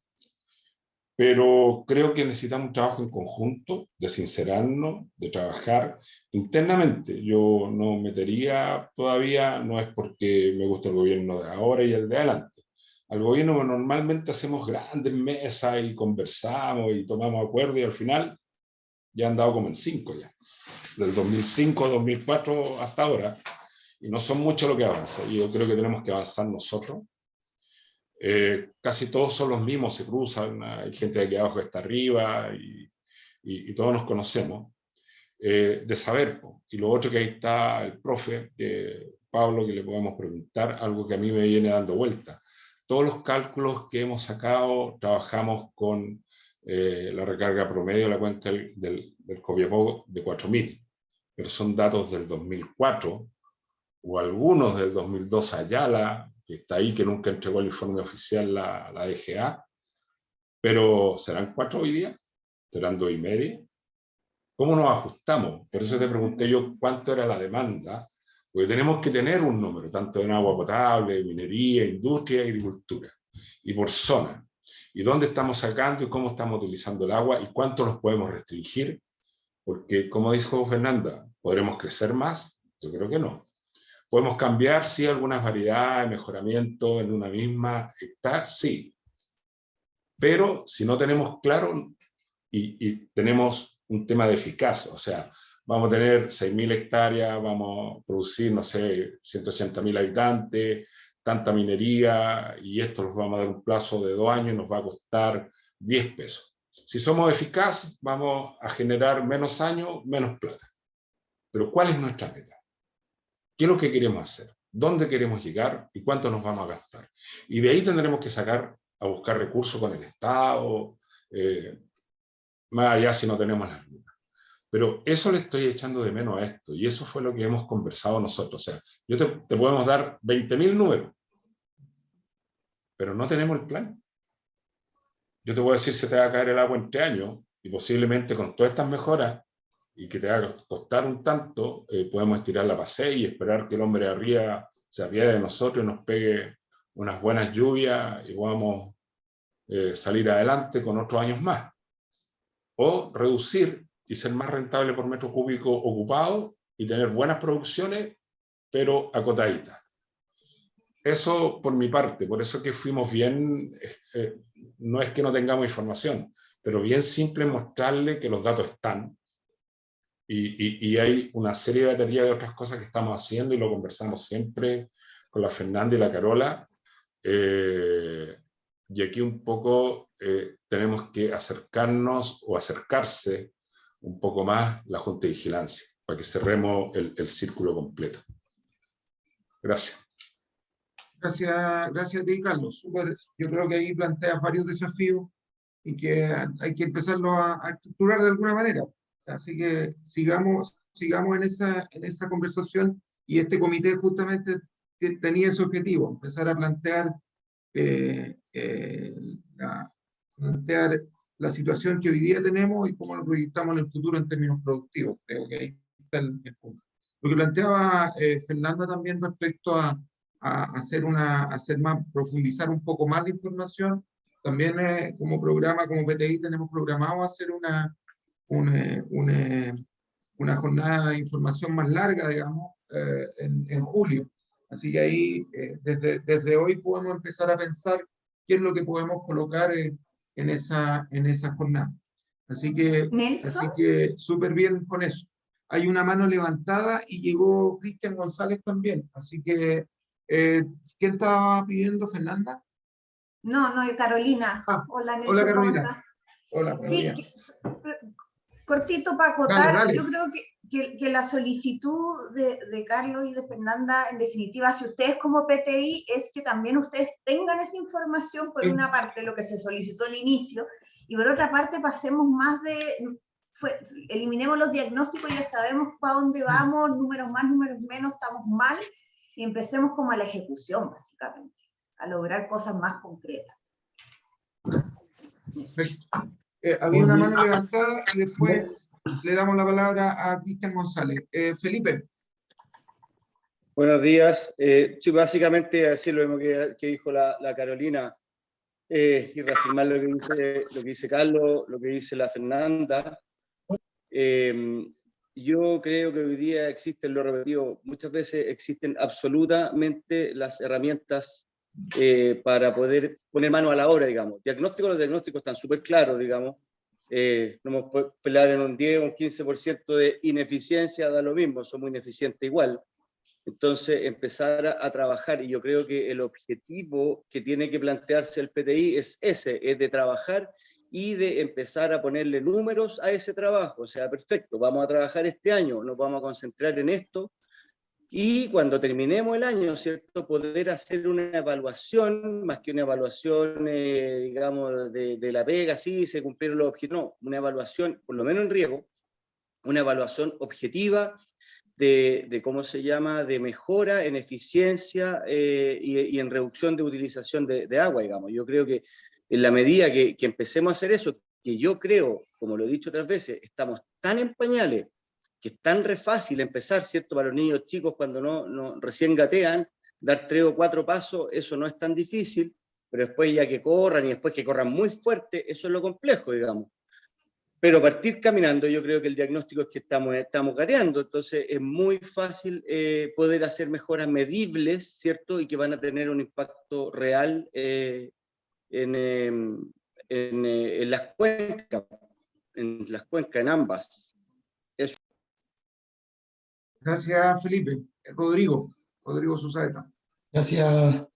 pero creo que necesitamos un trabajo en conjunto, de sincerarnos, de trabajar internamente. Yo no metería todavía, no es porque me gusta el gobierno de ahora y el de adelante. Al gobierno normalmente hacemos grandes mesas y conversamos y tomamos acuerdos y al final ya han dado como en 5 ya. Del 2005, 2004 hasta ahora. Y no son mucho lo que avanza. Y yo creo que tenemos que avanzar nosotros. Casi todos son los mismos, se cruzan, hay gente de aquí abajo que está arriba y todos nos conocemos, de saber. Y lo otro, que ahí está el profe, Pablo, que le podemos preguntar, algo que a mí me viene dando vuelta. Todos los cálculos que hemos sacado, trabajamos con la recarga promedio de la cuenca del Copiapó de 4.000, pero son datos del 2004, o algunos del 2002 Ayala, que está ahí, que nunca entregó el informe oficial la EGA, pero ¿serán 4 hoy día? ¿Serán 2,5? ¿Cómo nos ajustamos? Por eso te pregunté yo cuánto era la demanda, porque tenemos que tener un número, tanto en agua potable, minería, industria y agricultura, y por zona, y dónde estamos sacando y cómo estamos utilizando el agua y cuánto los podemos restringir, porque como dijo Fernanda, ¿podremos crecer más? Yo creo que no. ¿Podemos cambiar, sí, algunas variedades, mejoramiento en una misma hectárea? Sí. Pero si no tenemos claro y tenemos un tema de eficacia, o sea, vamos a tener 6.000 hectáreas, vamos a producir, no sé, 180.000 habitantes, tanta minería, y esto nos vamos a dar un plazo de 2 años y nos va a costar 10 pesos. Si somos eficaces, vamos a generar menos años, menos plata. Pero ¿cuál es nuestra meta? ¿Qué es lo que queremos hacer? ¿Dónde queremos llegar? ¿Y cuánto nos vamos a gastar? Y de ahí tendremos que sacar a buscar recursos con el Estado, más allá si no tenemos las lunas. Pero eso le estoy echando de menos a esto, y eso fue lo que hemos conversado nosotros. O sea, te podemos dar 20.000 números, pero no tenemos el plan. Yo te voy a decir, se te va a caer el agua en 3 años, y posiblemente con todas estas mejoras, y que te va a costar un tanto, podemos estirar la pasea y esperar que el hombre de arriba se apiade de nosotros y nos pegue unas buenas lluvias y podamos salir adelante con otros años más. O reducir y ser más rentable por metro cúbico ocupado y tener buenas producciones, pero acotaditas. Eso por mi parte, por eso que fuimos bien, no es que no tengamos información, pero bien simple mostrarle que los datos están, y hay una serie de baterías de otras cosas que estamos haciendo, y lo conversamos siempre con la Fernanda y la Carola, y aquí un poco tenemos que acercarnos o acercarse un poco más la Junta de Vigilancia, para que cerremos el círculo completo. Gracias. Gracias a ti, Carlos. Yo creo que ahí planteas varios desafíos y que hay que empezarlo a estructurar de alguna manera. Así que sigamos en esa conversación, y este comité justamente tenía ese objetivo, empezar a plantear la situación que hoy día tenemos y cómo lo proyectamos en el futuro en términos productivos. Creo que ahí está el punto. Lo que planteaba Fernanda también respecto a profundizar un poco más la información. También como programa, como PTI, tenemos programado hacer una jornada de información más larga, digamos, en julio. Así que ahí, desde hoy podemos empezar a pensar qué es lo que podemos colocar en esa jornada. Así que súper bien con eso. Hay una mano levantada y llegó Cristian González también. Así que, ¿quién estaba pidiendo, Fernanda? No, Carolina. Hola, Nelson. Hola, Carolina. Hola, sí, cortito para acotar. Dale. Yo creo que la solicitud de Carlos y de Fernanda, en definitiva, si ustedes como PTI, es que también ustedes tengan esa información, por una parte, lo que se solicitó al inicio, y por otra parte, pasemos más eliminemos los diagnósticos, ya sabemos para dónde vamos, números más, números menos, estamos mal, y empecemos como a la ejecución, básicamente, a lograr cosas más concretas. Perfecto. Había una mano levantada y después le damos la palabra a Cristian González. Felipe. Buenos días. Sí, básicamente decir lo mismo que dijo la Carolina, y reafirmar lo que dice Carlos, lo que dice la Fernanda. Yo creo que hoy día existen, lo repetido muchas veces, existen absolutamente las herramientas para poder poner mano a la obra, digamos. Los diagnósticos están súper claros, digamos. No nos podemos pelear en un 10 o un 15% de ineficiencia, da lo mismo, somos ineficientes igual. Entonces, empezar a trabajar, y yo creo que el objetivo que tiene que plantearse el PTI es de trabajar y de empezar a ponerle números a ese trabajo. O sea, perfecto, vamos a trabajar este año, nos vamos a concentrar en esto, y cuando terminemos el año, ¿cierto?, poder hacer una evaluación, más que una evaluación, digamos, de la pega, sí, se cumplieron los objetivos, no, una evaluación, por lo menos en riego, una evaluación objetiva de ¿cómo se llama?, de mejora en eficiencia y en reducción de utilización de agua, digamos. Yo creo que en la medida que empecemos a hacer eso, que yo creo, como lo he dicho otras veces, estamos tan en pañales, que es tan re fácil empezar, ¿cierto?, para los niños chicos cuando no recién gatean, dar 3 o 4 pasos, eso no es tan difícil, pero después ya que corran, y después que corran muy fuerte, eso es lo complejo, digamos. pero partir caminando, yo creo que el diagnóstico es que estamos gateando, entonces es muy fácil poder hacer mejoras medibles, ¿cierto? Y que van a tener un impacto real en las cuencas, en ambas. Eso. Gracias, Felipe. Rodrigo Susaeta. Gracias,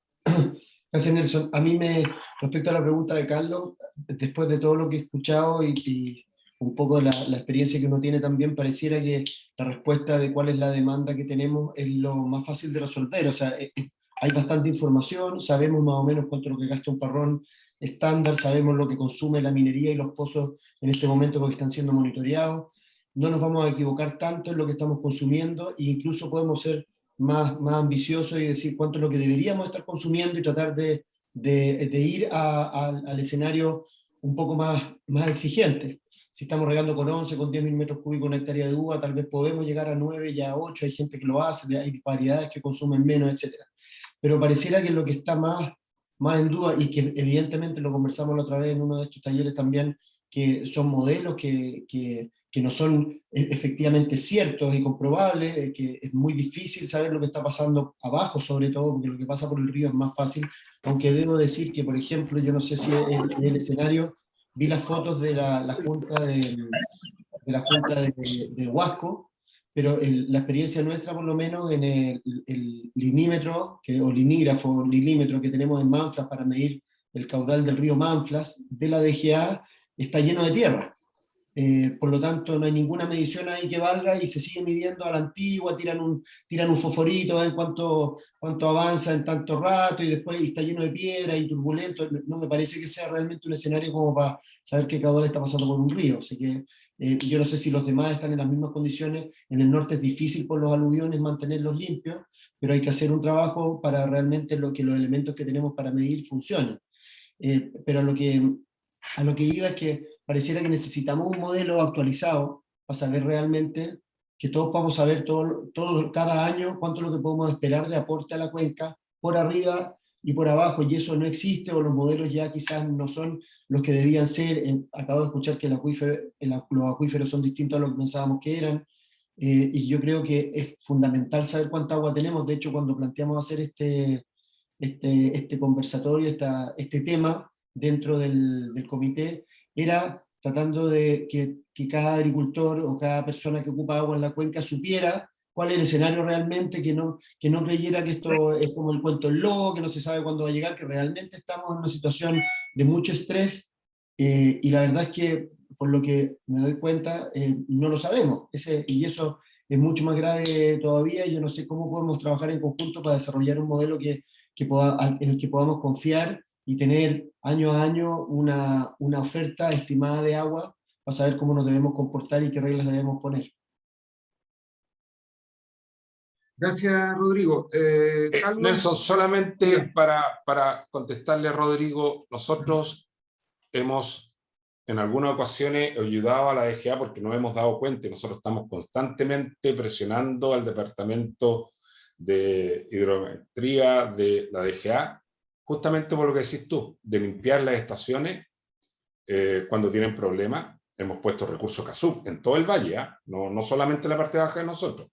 gracias Nelson. Respecto a la pregunta de Carlos, después de todo lo que he escuchado y un poco la experiencia que uno tiene también, pareciera que la respuesta de cuál es la demanda que tenemos es lo más fácil de resolver. O sea, hay bastante información, sabemos más o menos cuánto es lo que gasta un parrón estándar, sabemos lo que consume la minería y los pozos en este momento porque están siendo monitoreados. No nos vamos a equivocar tanto en lo que estamos consumiendo e incluso podemos ser más ambiciosos y decir cuánto es lo que deberíamos estar consumiendo y tratar de ir al escenario un poco más exigente. Si estamos regando con 11, con 10.000 metros cúbicos una hectárea de uva, tal vez podemos llegar a 9 y a 8, hay gente que lo hace, hay variedades que consumen menos, etc. Pero pareciera que lo que está más en duda, y que evidentemente lo conversamos la otra vez en uno de estos talleres también, que son modelos que no son efectivamente ciertos y comprobables, que es muy difícil saber lo que está pasando abajo, sobre todo, porque lo que pasa por el río es más fácil, aunque debo decir que, por ejemplo, yo no sé si en el escenario, vi las fotos de la junta de Huasco, pero la experiencia nuestra, por lo menos, en el linímetro, o linígrafo, lilímetro que tenemos en Manflas para medir el caudal del río Manflas, de la DGA, está lleno de tierra. Por lo tanto, no hay ninguna medición ahí que valga y se sigue midiendo a la antigua, tiran un fosforito en cuánto avanza en tanto rato y después está lleno de piedra y turbulento. No me parece que sea realmente un escenario como para saber qué caudal está pasando por un río. Así que yo no sé si los demás están en las mismas condiciones. En el norte es difícil por los aluviones mantenerlos limpios, pero hay que hacer un trabajo para realmente los elementos que tenemos para medir funcionen. Pero a lo que iba es que pareciera que necesitamos un modelo actualizado para saber realmente, que todos podamos saber cada año cuánto es lo que podemos esperar de aporte a la cuenca, por arriba y por abajo, y eso no existe, o los modelos ya quizás no son los que debían ser. Acabo de escuchar que los acuíferos son distintos a lo que pensábamos que eran, y yo creo que es fundamental saber cuánta agua tenemos. De hecho, cuando planteamos hacer este conversatorio, este tema dentro del comité, era tratando de que cada agricultor o cada persona que ocupa agua en la cuenca supiera cuál es el escenario realmente, que no creyera que esto es como el cuento del lobo, que no se sabe cuándo va a llegar, que realmente estamos en una situación de mucho estrés, y la verdad es que, por lo que me doy cuenta, no lo sabemos, y eso es mucho más grave todavía, y yo no sé cómo podemos trabajar en conjunto para desarrollar un modelo en el que podamos confiar y tener año a año una oferta estimada de agua para saber cómo nos debemos comportar y qué reglas debemos poner. Gracias, Rodrigo. Carlos. Nelson, solamente para contestarle a Rodrigo, nosotros hemos en algunas ocasiones ayudado a la DGA porque nos hemos dado cuenta y nosotros estamos constantemente presionando al departamento de hidrometría de la DGA, justamente por lo que decís tú, de limpiar las estaciones cuando tienen problemas. Hemos puesto recursos CASUB en todo el valle, no solamente en la parte baja de nosotros.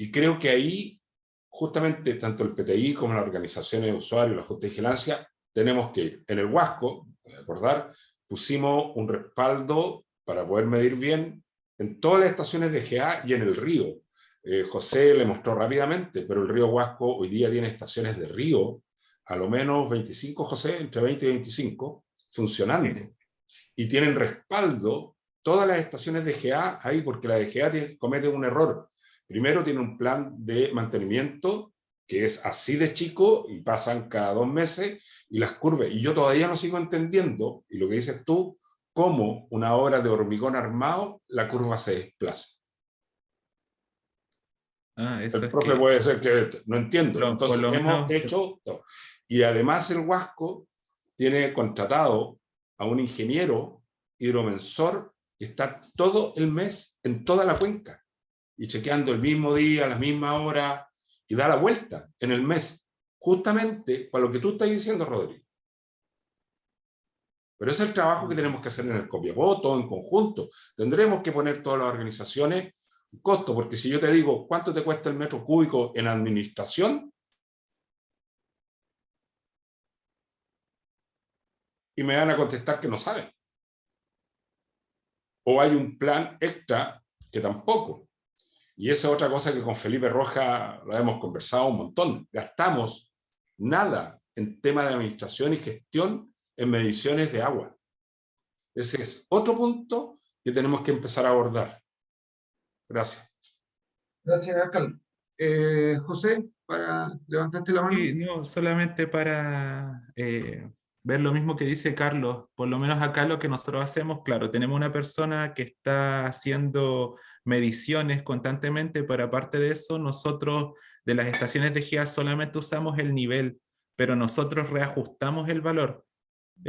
Y creo que ahí, justamente, tanto el PTI como las organizaciones de usuarios, la Junta de Vigilancia, tenemos que ir. En el Huasco, recordar, pusimos un respaldo para poder medir bien en todas las estaciones de GA y en el río. José le mostró rápidamente, pero el río Huasco hoy día tiene estaciones de río, a lo menos 25, José, entre 20 y 25, funcionando. Y tienen respaldo todas las estaciones de GA ahí, porque la de GA comete un error. Primero tiene un plan de mantenimiento que es así de chico y pasan cada 2 meses y las curvas. Y yo todavía no sigo entendiendo, y lo que dices tú, cómo una obra de hormigón armado, la curva se desplaza. El profe puede ser que no entiendo. Entonces hemos hecho todo. Y además el Huasco tiene contratado a un ingeniero hidromensor que está todo el mes en toda la cuenca y chequeando el mismo día, a la misma hora, y da la vuelta en el mes, justamente para lo que tú estás diciendo, Rodrigo. Pero ese es el trabajo que tenemos que hacer en el Copiapó, todo en conjunto. Tendremos que poner todas las organizaciones un costo, porque si yo te digo, ¿cuánto te cuesta el metro cúbico en administración? Y me van a contestar que no saben. O hay un plan extra que tampoco. Y esa es otra cosa que con Felipe Roja lo hemos conversado un montón. Gastamos nada en tema de administración y gestión en mediciones de agua. Ese es otro punto que tenemos que empezar a abordar. Gracias. Gracias, Carlos. José, levantaste la mano. Sí, no, solamente para ver lo mismo que dice Carlos, por lo menos acá lo que nosotros hacemos, claro, tenemos una persona que está haciendo mediciones constantemente, pero aparte de eso, nosotros de las estaciones de GEA solamente usamos el nivel, pero nosotros reajustamos el valor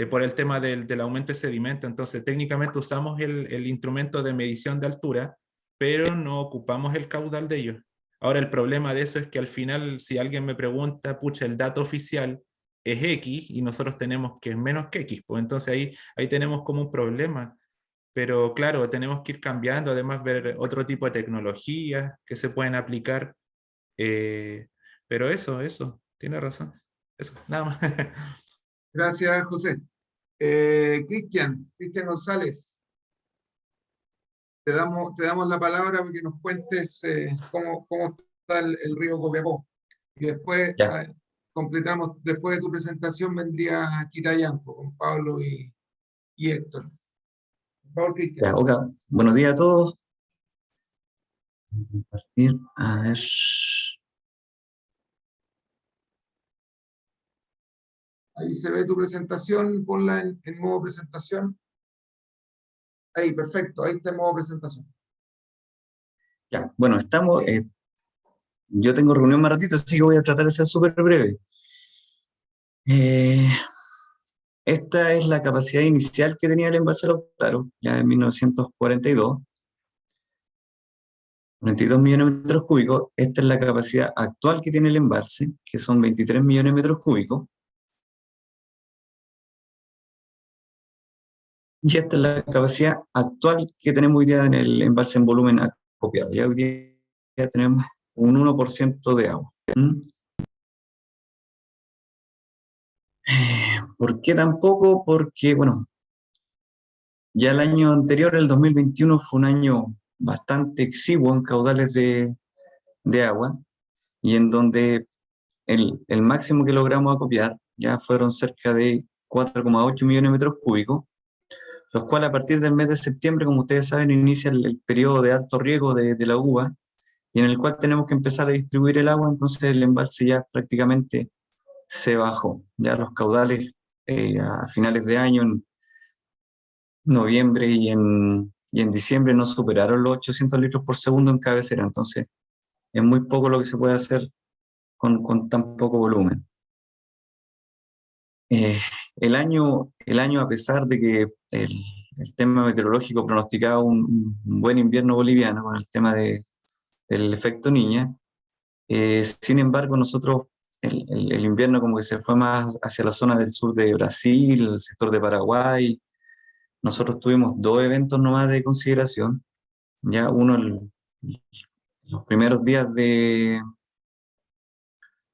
por el tema del aumento de sedimento, entonces técnicamente usamos el instrumento de medición de altura, pero no ocupamos el caudal de ellos. Ahora, el problema de eso es que al final, si alguien me pregunta, pucha, el dato oficial es X y nosotros tenemos que es menos que X, pues entonces ahí tenemos como un problema. Pero claro, tenemos que ir cambiando, además ver otro tipo de tecnologías que se pueden aplicar. Pero eso, tiene razón. Eso, nada más. Gracias, José. Cristian González, te damos la palabra para que nos cuentes cómo está el río Copiapó. Y después Ya. completamos, después de tu presentación vendría Quirayanco con Pablo y Héctor. Por favor, Cristian. Ya, ok. Buenos días a todos. Compartir, a ver. Ahí se ve tu presentación, ponla en modo presentación. Ahí, perfecto, ahí está en modo presentación. Ya, bueno, estamos. Yo tengo reunión más ratito, así que voy a tratar de ser súper breve. Esta es la capacidad inicial que tenía el embalse Lautaro, ya en 1942. 42 millones de metros cúbicos. Esta es la capacidad actual que tiene el embalse, que son 23 millones de metros cúbicos. Y esta es la capacidad actual que tenemos hoy día en el embalse en volumen acopiado. Ya hoy día tenemos un 1% de agua. ¿Por qué tampoco? Porque, bueno, ya el año anterior, el 2021, fue un año bastante exiguo en caudales de agua, y en donde el máximo que logramos acopiar ya fueron cerca de 4,8 millones de metros cúbicos, los cuales a partir del mes de septiembre, como ustedes saben, inicia el periodo de alto riego de la uva, y en el cual tenemos que empezar a distribuir el agua. Entonces el embalse ya prácticamente se bajó. Ya los caudales a finales de año, en noviembre y en diciembre, no superaron los 800 litros por segundo en cabecera. Entonces es muy poco lo que se puede hacer con tan poco volumen. El año, a pesar de que el tema meteorológico pronosticaba un buen invierno boliviano con el tema del efecto Niña, sin embargo nosotros el invierno como que se fue más hacia la zona del sur de Brasil, el sector de Paraguay. Nosotros tuvimos 2 eventos nomás de consideración, ya uno los primeros días de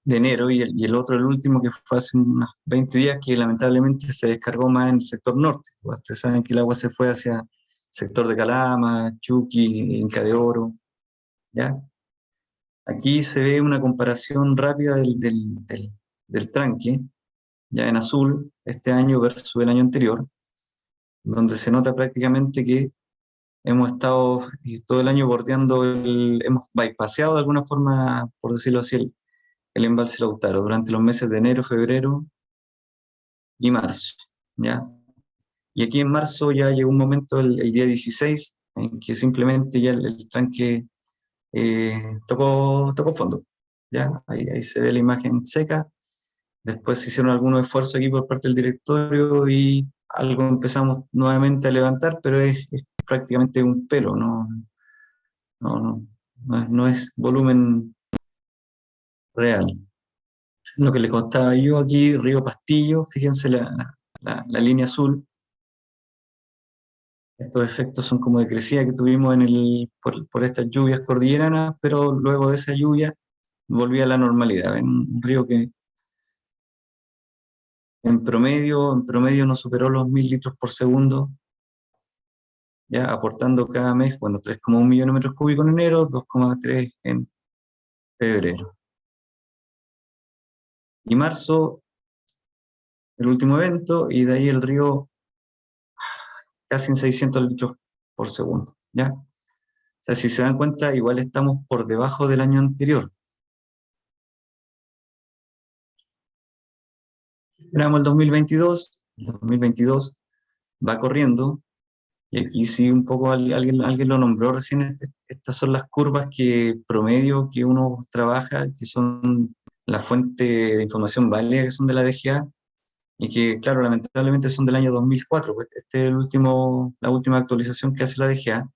enero, y el otro, el último, que fue hace unos 20 días, que lamentablemente se descargó más en el sector norte. Ustedes saben que el agua se fue hacia el sector de Calama, Chuqui, Inca de Oro, ¿ya? Aquí se ve una comparación rápida del tranque, ya en azul, este año versus el año anterior, donde se nota prácticamente que hemos estado todo el año bordeando, hemos bypaseado de alguna forma, por decirlo así, el embalse Lautaro durante los meses de enero, febrero y marzo, ¿ya? Y aquí en marzo ya llegó un momento, el día 16, en que simplemente ya el tranque tocó fondo, ¿ya? Ahí se ve la imagen seca. Después se hicieron algunos esfuerzos aquí por parte del directorio y algo empezamos nuevamente a levantar, pero es prácticamente un pelo, no es volumen real. Lo que les contaba yo aquí, Río Pastillo, fíjense la línea azul, Estos efectos son como de crecida que tuvimos por estas lluvias cordilleranas, pero luego de esa lluvia volvía a la normalidad. ¿Ven? Un río que en promedio no superó los 1000 litros por segundo, ya aportando cada mes, bueno, 3,1 millones de metros cúbicos en enero, 2,3 en febrero. Y marzo, el último evento, y de ahí el río casi en 600 litros por segundo, ¿ya? O sea, si se dan cuenta, igual estamos por debajo del año anterior. Esperamos el 2022 va corriendo, y aquí sí un poco alguien lo nombró recién, estas son las curvas promedio que uno trabaja, que son la fuente de información válida que son de la DGA, y que, claro, lamentablemente son del año 2004, pues este es la última actualización que hace la DGA,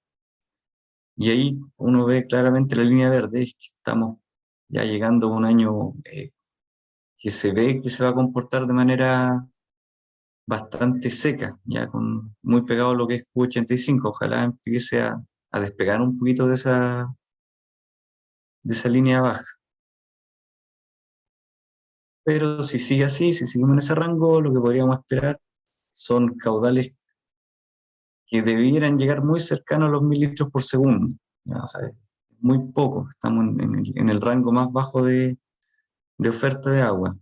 y ahí uno ve claramente la línea verde, que estamos ya llegando a un año que se ve que se va a comportar de manera bastante seca, ya muy pegado a lo que es Q85. Ojalá empiece a despegar un poquito de esa línea baja. Pero si sigue así, si seguimos en ese rango, lo que podríamos esperar son caudales que debieran llegar muy cercanos a los 1000 litros por segundo. Ya, o sea, muy poco, estamos en el rango más bajo de oferta de agua.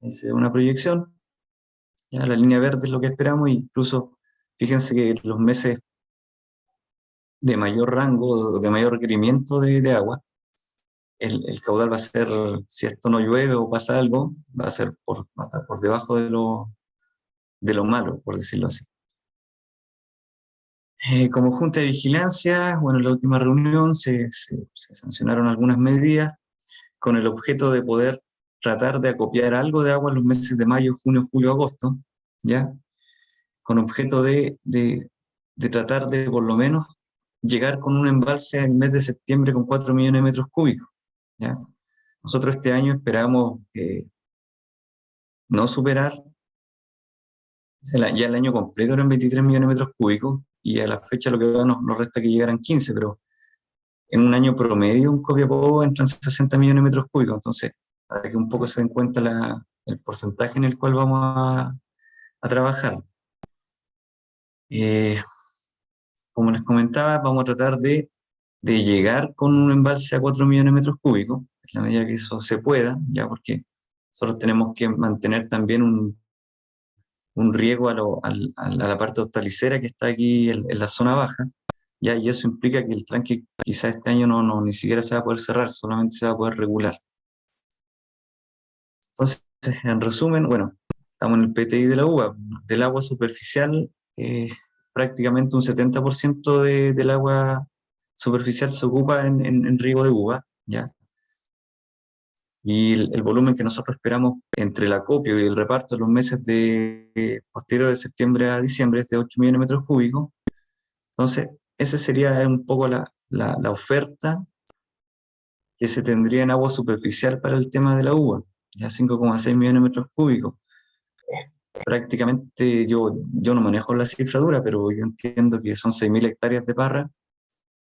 Esa es una proyección. Ya la línea verde es lo que esperamos, incluso fíjense que los meses de mayor rango, de mayor requerimiento de agua, el caudal va a ser, si esto no llueve o pasa algo, va a estar por debajo de lo malo, por decirlo así. Como Junta de Vigilancia, bueno, en la última reunión se sancionaron algunas medidas con el objeto de poder tratar de acopiar algo de agua en los meses de mayo, junio, julio, agosto, ¿ya? Con objeto de tratar de por lo menos llegar con un embalse en el mes de septiembre con 4 millones de metros cúbicos, ¿ya? Nosotros este año esperamos no superar, ya el año completo eran 23 millones de metros cúbicos, y a la fecha lo que nos resta que llegaran 15, pero en un año promedio un Copiapó entran 60 millones de metros cúbicos, entonces para que un poco se den cuenta el porcentaje en el cual vamos a trabajar. Como les comentaba, vamos a tratar de llegar con un embalse a 4 millones de metros cúbicos, en la medida que eso se pueda, ya, porque nosotros tenemos que mantener también un riego a la parte hortalicera que está aquí en la zona baja, ya, y eso implica que el tranque quizás este año ni siquiera se va a poder cerrar, solamente se va a poder regular. Entonces, en resumen, bueno, estamos en el PTI de la uva, del agua superficial, prácticamente un 70% del agua superficial se ocupa en riego de uva, ¿ya? Y el volumen que nosotros esperamos entre el acopio y el reparto en los meses posteriores de septiembre a diciembre es de 8 millones de metros cúbicos. Entonces, esa sería un poco la oferta que se tendría en agua superficial para el tema de la uva, ya 5,6 millones de metros cúbicos. Prácticamente yo no manejo la cifra dura, pero yo entiendo que son 6.000 hectáreas de parra,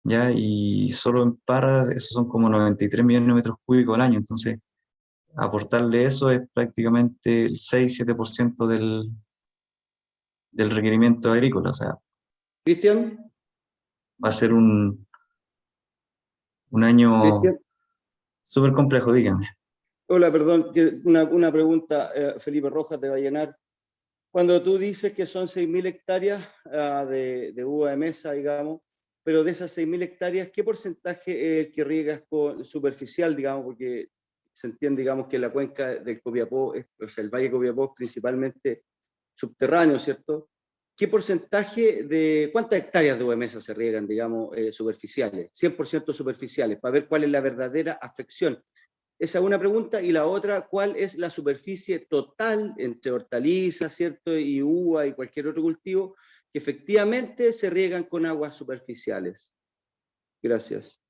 ya, y solo en parra esos son como 93 millones de metros cúbicos al año, entonces aportarle eso es prácticamente el 6-7% del requerimiento agrícola, o sea, Cristian. va a ser un año Cristian. súper complejo, díganme. Hola, perdón, una pregunta, Felipe Rojas de Vallenar. Cuando tú dices que son 6.000 hectáreas de uva de mesa, digamos, pero de esas 6.000 hectáreas, ¿qué porcentaje es el que riegas superficial, digamos? Porque se entiende, digamos, que la cuenca del Copiapó, o sea, el Valle Copiapó es principalmente subterráneo, ¿cierto? ¿Qué porcentaje cuántas hectáreas de uva de mesa se riegan, digamos, superficiales? 100% superficiales, para ver cuál es la verdadera afección. Esa es una pregunta, y la otra, ¿cuál es la superficie total entre hortalizas, ¿cierto?, y uva y cualquier otro cultivo que efectivamente se riegan con aguas superficiales? Gracias.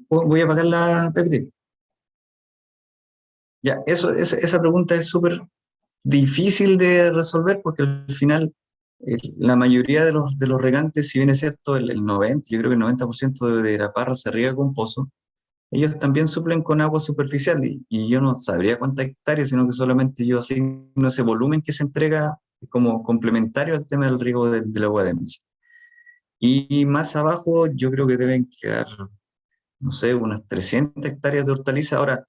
Voy a apagar la PPT. Ya, esa pregunta es súper difícil de resolver porque al final la mayoría de los regantes, si bien es cierto, el 90, yo creo que el 90% de la parra se riega con pozo, ellos también suplen con agua superficial y yo no sabría cuántas hectáreas, sino que solamente yo asigno ese volumen que se entrega como complementario al tema del riego del agua de mesa. Y más abajo yo creo que deben quedar, no sé, unas 300 hectáreas de hortaliza. Ahora,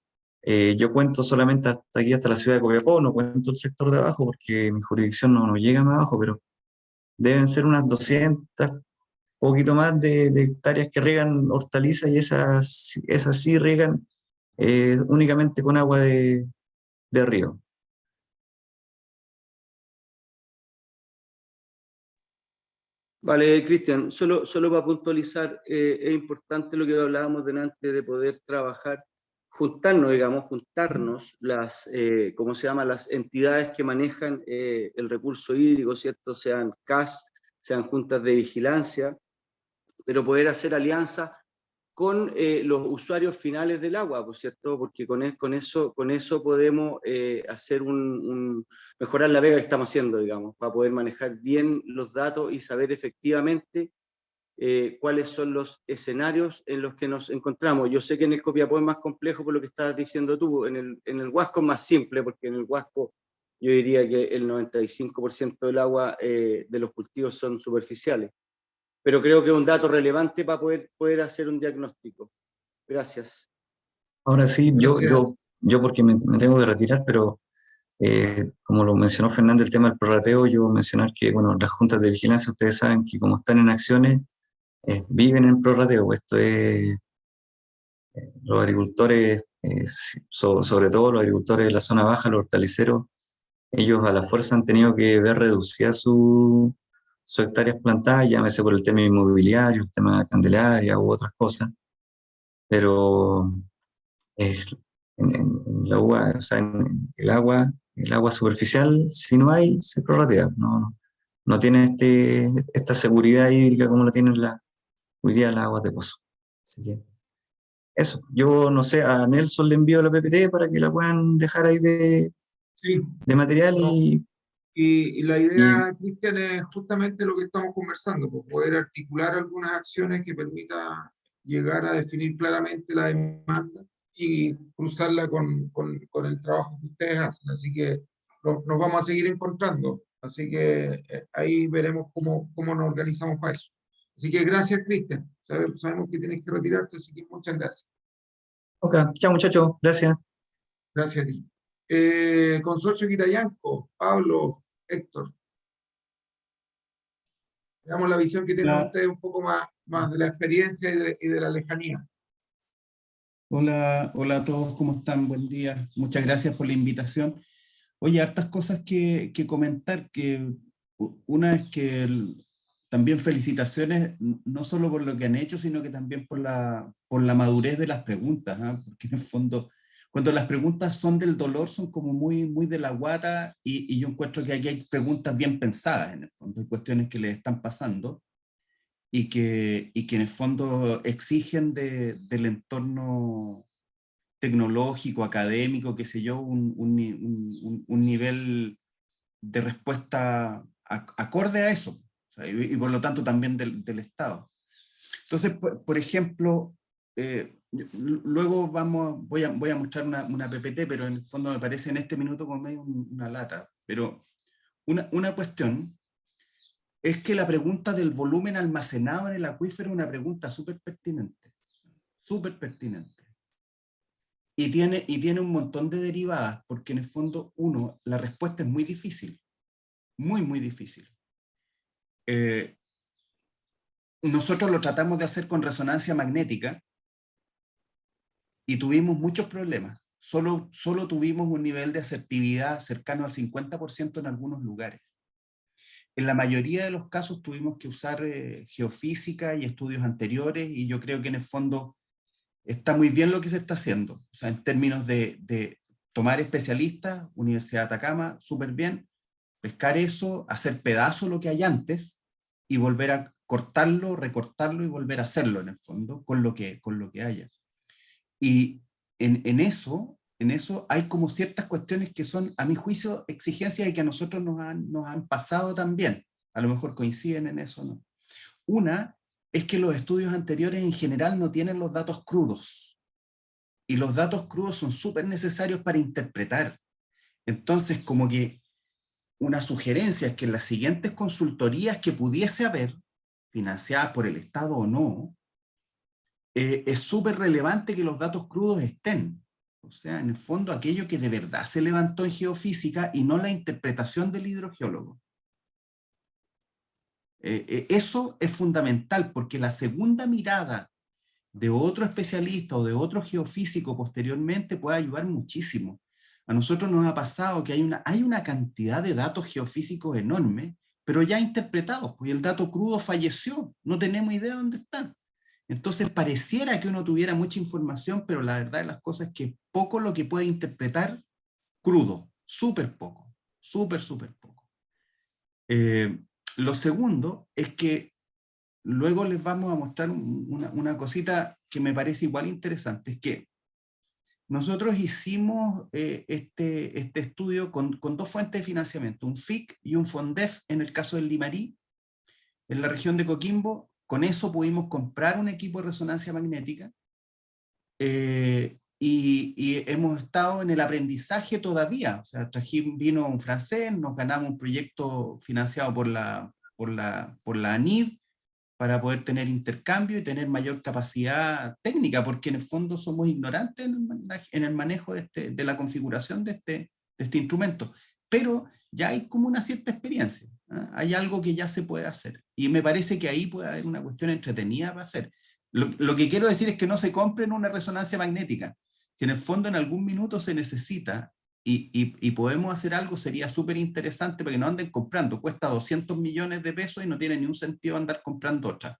yo cuento solamente hasta aquí, hasta la ciudad de Copiapó, no cuento el sector de abajo porque mi jurisdicción no llega más abajo, pero deben ser unas 200, poquito más de hectáreas que riegan hortalizas y esas sí riegan únicamente con agua de río. Vale, Cristian, solo para puntualizar, es importante lo que hablábamos delante de poder trabajar, juntarnos las, ¿cómo se llama? Las entidades que manejan el recurso hídrico, ¿cierto? Sean CAS, sean juntas de vigilancia, pero poder hacer alianzas con los usuarios finales del agua, ¿por cierto? Porque con eso podemos hacer mejorar la pega que estamos haciendo, digamos, para poder manejar bien los datos y saber efectivamente cuáles son los escenarios en los que nos encontramos. Yo sé que en el Copiapó es más complejo por lo que estabas diciendo tú, en el Huasco es más simple, porque en el Huasco yo diría que el 95% del agua de los cultivos son superficiales. Pero creo que es un dato relevante para poder hacer un diagnóstico. Gracias. Ahora sí, Gracias. yo porque me tengo que retirar, pero como lo mencionó Fernando, el tema del prorrateo, yo mencionar que, bueno, las juntas de vigilancia, ustedes saben que como están en acciones, viven en prorrateo. Esto es, los agricultores, sobre todo los agricultores de la zona baja, los hortaliceros, ellos a la fuerza han tenido que ver reducida sus hectáreas plantadas, llámese por el tema inmobiliario, el tema de Candelaria u otras cosas, pero eh, en la uva, o sea, en el agua superficial, si no hay, se prorratea, no tiene esta seguridad hídrica como la tienen hoy día las aguas de pozo. Así que eso, yo no sé, a Nelson le envío la PPT para que la puedan dejar ahí Sí, de material no. Y la y idea, Cristian, es justamente lo que estamos conversando, pues poder articular algunas acciones que permitan llegar a definir claramente la demanda y cruzarla con el trabajo que ustedes hacen. Así que nos vamos a seguir encontrando. Así que ahí veremos cómo nos organizamos para eso. Así que gracias, Cristian. Sabemos que tienes que retirarte, así que muchas gracias. ok, chao muchachos, gracias. Gracias a ti. Consorcio Quitayanco, Pablo, Héctor. Veamos la visión que tienen Hola, ustedes un poco más de la experiencia y de la lejanía. hola a todos, ¿cómo están? Buen día. Muchas gracias por la invitación. Oye, hartas cosas que comentar, que una es que también felicitaciones, no solo por lo que han hecho, sino que también por la madurez de las preguntas, ¿ah? Porque en el fondo, cuando las preguntas son del dolor, son como muy de la guata, y yo encuentro que aquí hay preguntas bien pensadas, en el fondo, hay cuestiones que les están pasando, y que en el fondo exigen del entorno tecnológico, académico, qué sé yo, un nivel de respuesta acorde a eso, o sea, y por lo tanto también del Estado. Entonces, por ejemplo, luego voy a mostrar una PPT, pero en el fondo me parece en este minuto como medio una lata, pero una cuestión es que la pregunta del volumen almacenado en el acuífero es una pregunta súper pertinente, súper pertinente. Y tiene un montón de derivadas, porque en el fondo, la respuesta es muy difícil, muy difícil. Nosotros lo tratamos de hacer con resonancia magnética y tuvimos muchos problemas. Solo tuvimos un nivel de asertividad cercano al 50% en algunos lugares. En la mayoría de los casos tuvimos que usar geofísica y estudios anteriores, y yo creo que en el fondo está muy bien lo que se está haciendo. O sea, en términos de tomar especialistas, Universidad de Atacama, súper bien, pescar eso, hacer pedazo lo que hay antes y volver a cortarlo, recortarlo y volver a hacerlo en el fondo con lo que haya. Y en eso en eso hay como ciertas cuestiones que son, a mi juicio, exigencias y que a nosotros nos han pasado también. A lo mejor coinciden en eso, ¿no? Una es que los estudios anteriores en general no tienen los datos crudos. Y los datos crudos son súper necesarios para interpretar. Entonces, como que una sugerencia es que en las siguientes consultorías que pudiese haber, financiadas por el Estado o no, es súper relevante que los datos crudos estén. O sea, en el fondo, aquello que de verdad se levantó en geofísica y no la interpretación del hidrogeólogo. Eso es fundamental, porque la segunda mirada de otro especialista o de otro geofísico posteriormente puede ayudar muchísimo. A nosotros nos ha pasado que hay una cantidad de datos geofísicos enorme, pero ya interpretados, pues el dato crudo falleció, no tenemos idea de dónde está. Entonces pareciera que uno tuviera mucha información, pero la verdad de las cosas es que poco lo que puede interpretar crudo, súper poco, súper poco. Lo segundo es que luego les vamos a mostrar una cosita que me parece igual interesante, es que nosotros hicimos este estudio con dos fuentes de financiamiento, un FIC y un FONDEF en el caso del Limarí, en la región de Coquimbo. Con eso pudimos comprar un equipo de resonancia magnética y hemos estado en el aprendizaje todavía. O sea, vino un francés, nos ganamos un proyecto financiado por la ANID para poder tener intercambio y tener mayor capacidad técnica, porque en el fondo somos ignorantes en el manejo de la configuración de este instrumento. Pero ya hay como una cierta experiencia, ¿eh? Hay algo que ya se puede hacer. Y me parece que ahí puede haber una cuestión entretenida para hacer. Lo que quiero decir es que no se compren una resonancia magnética. Si en el fondo en algún minuto se necesita y podemos hacer algo, sería súper interesante para que no anden comprando. Cuesta 200 millones de pesos y no tiene ni un sentido andar comprando otra.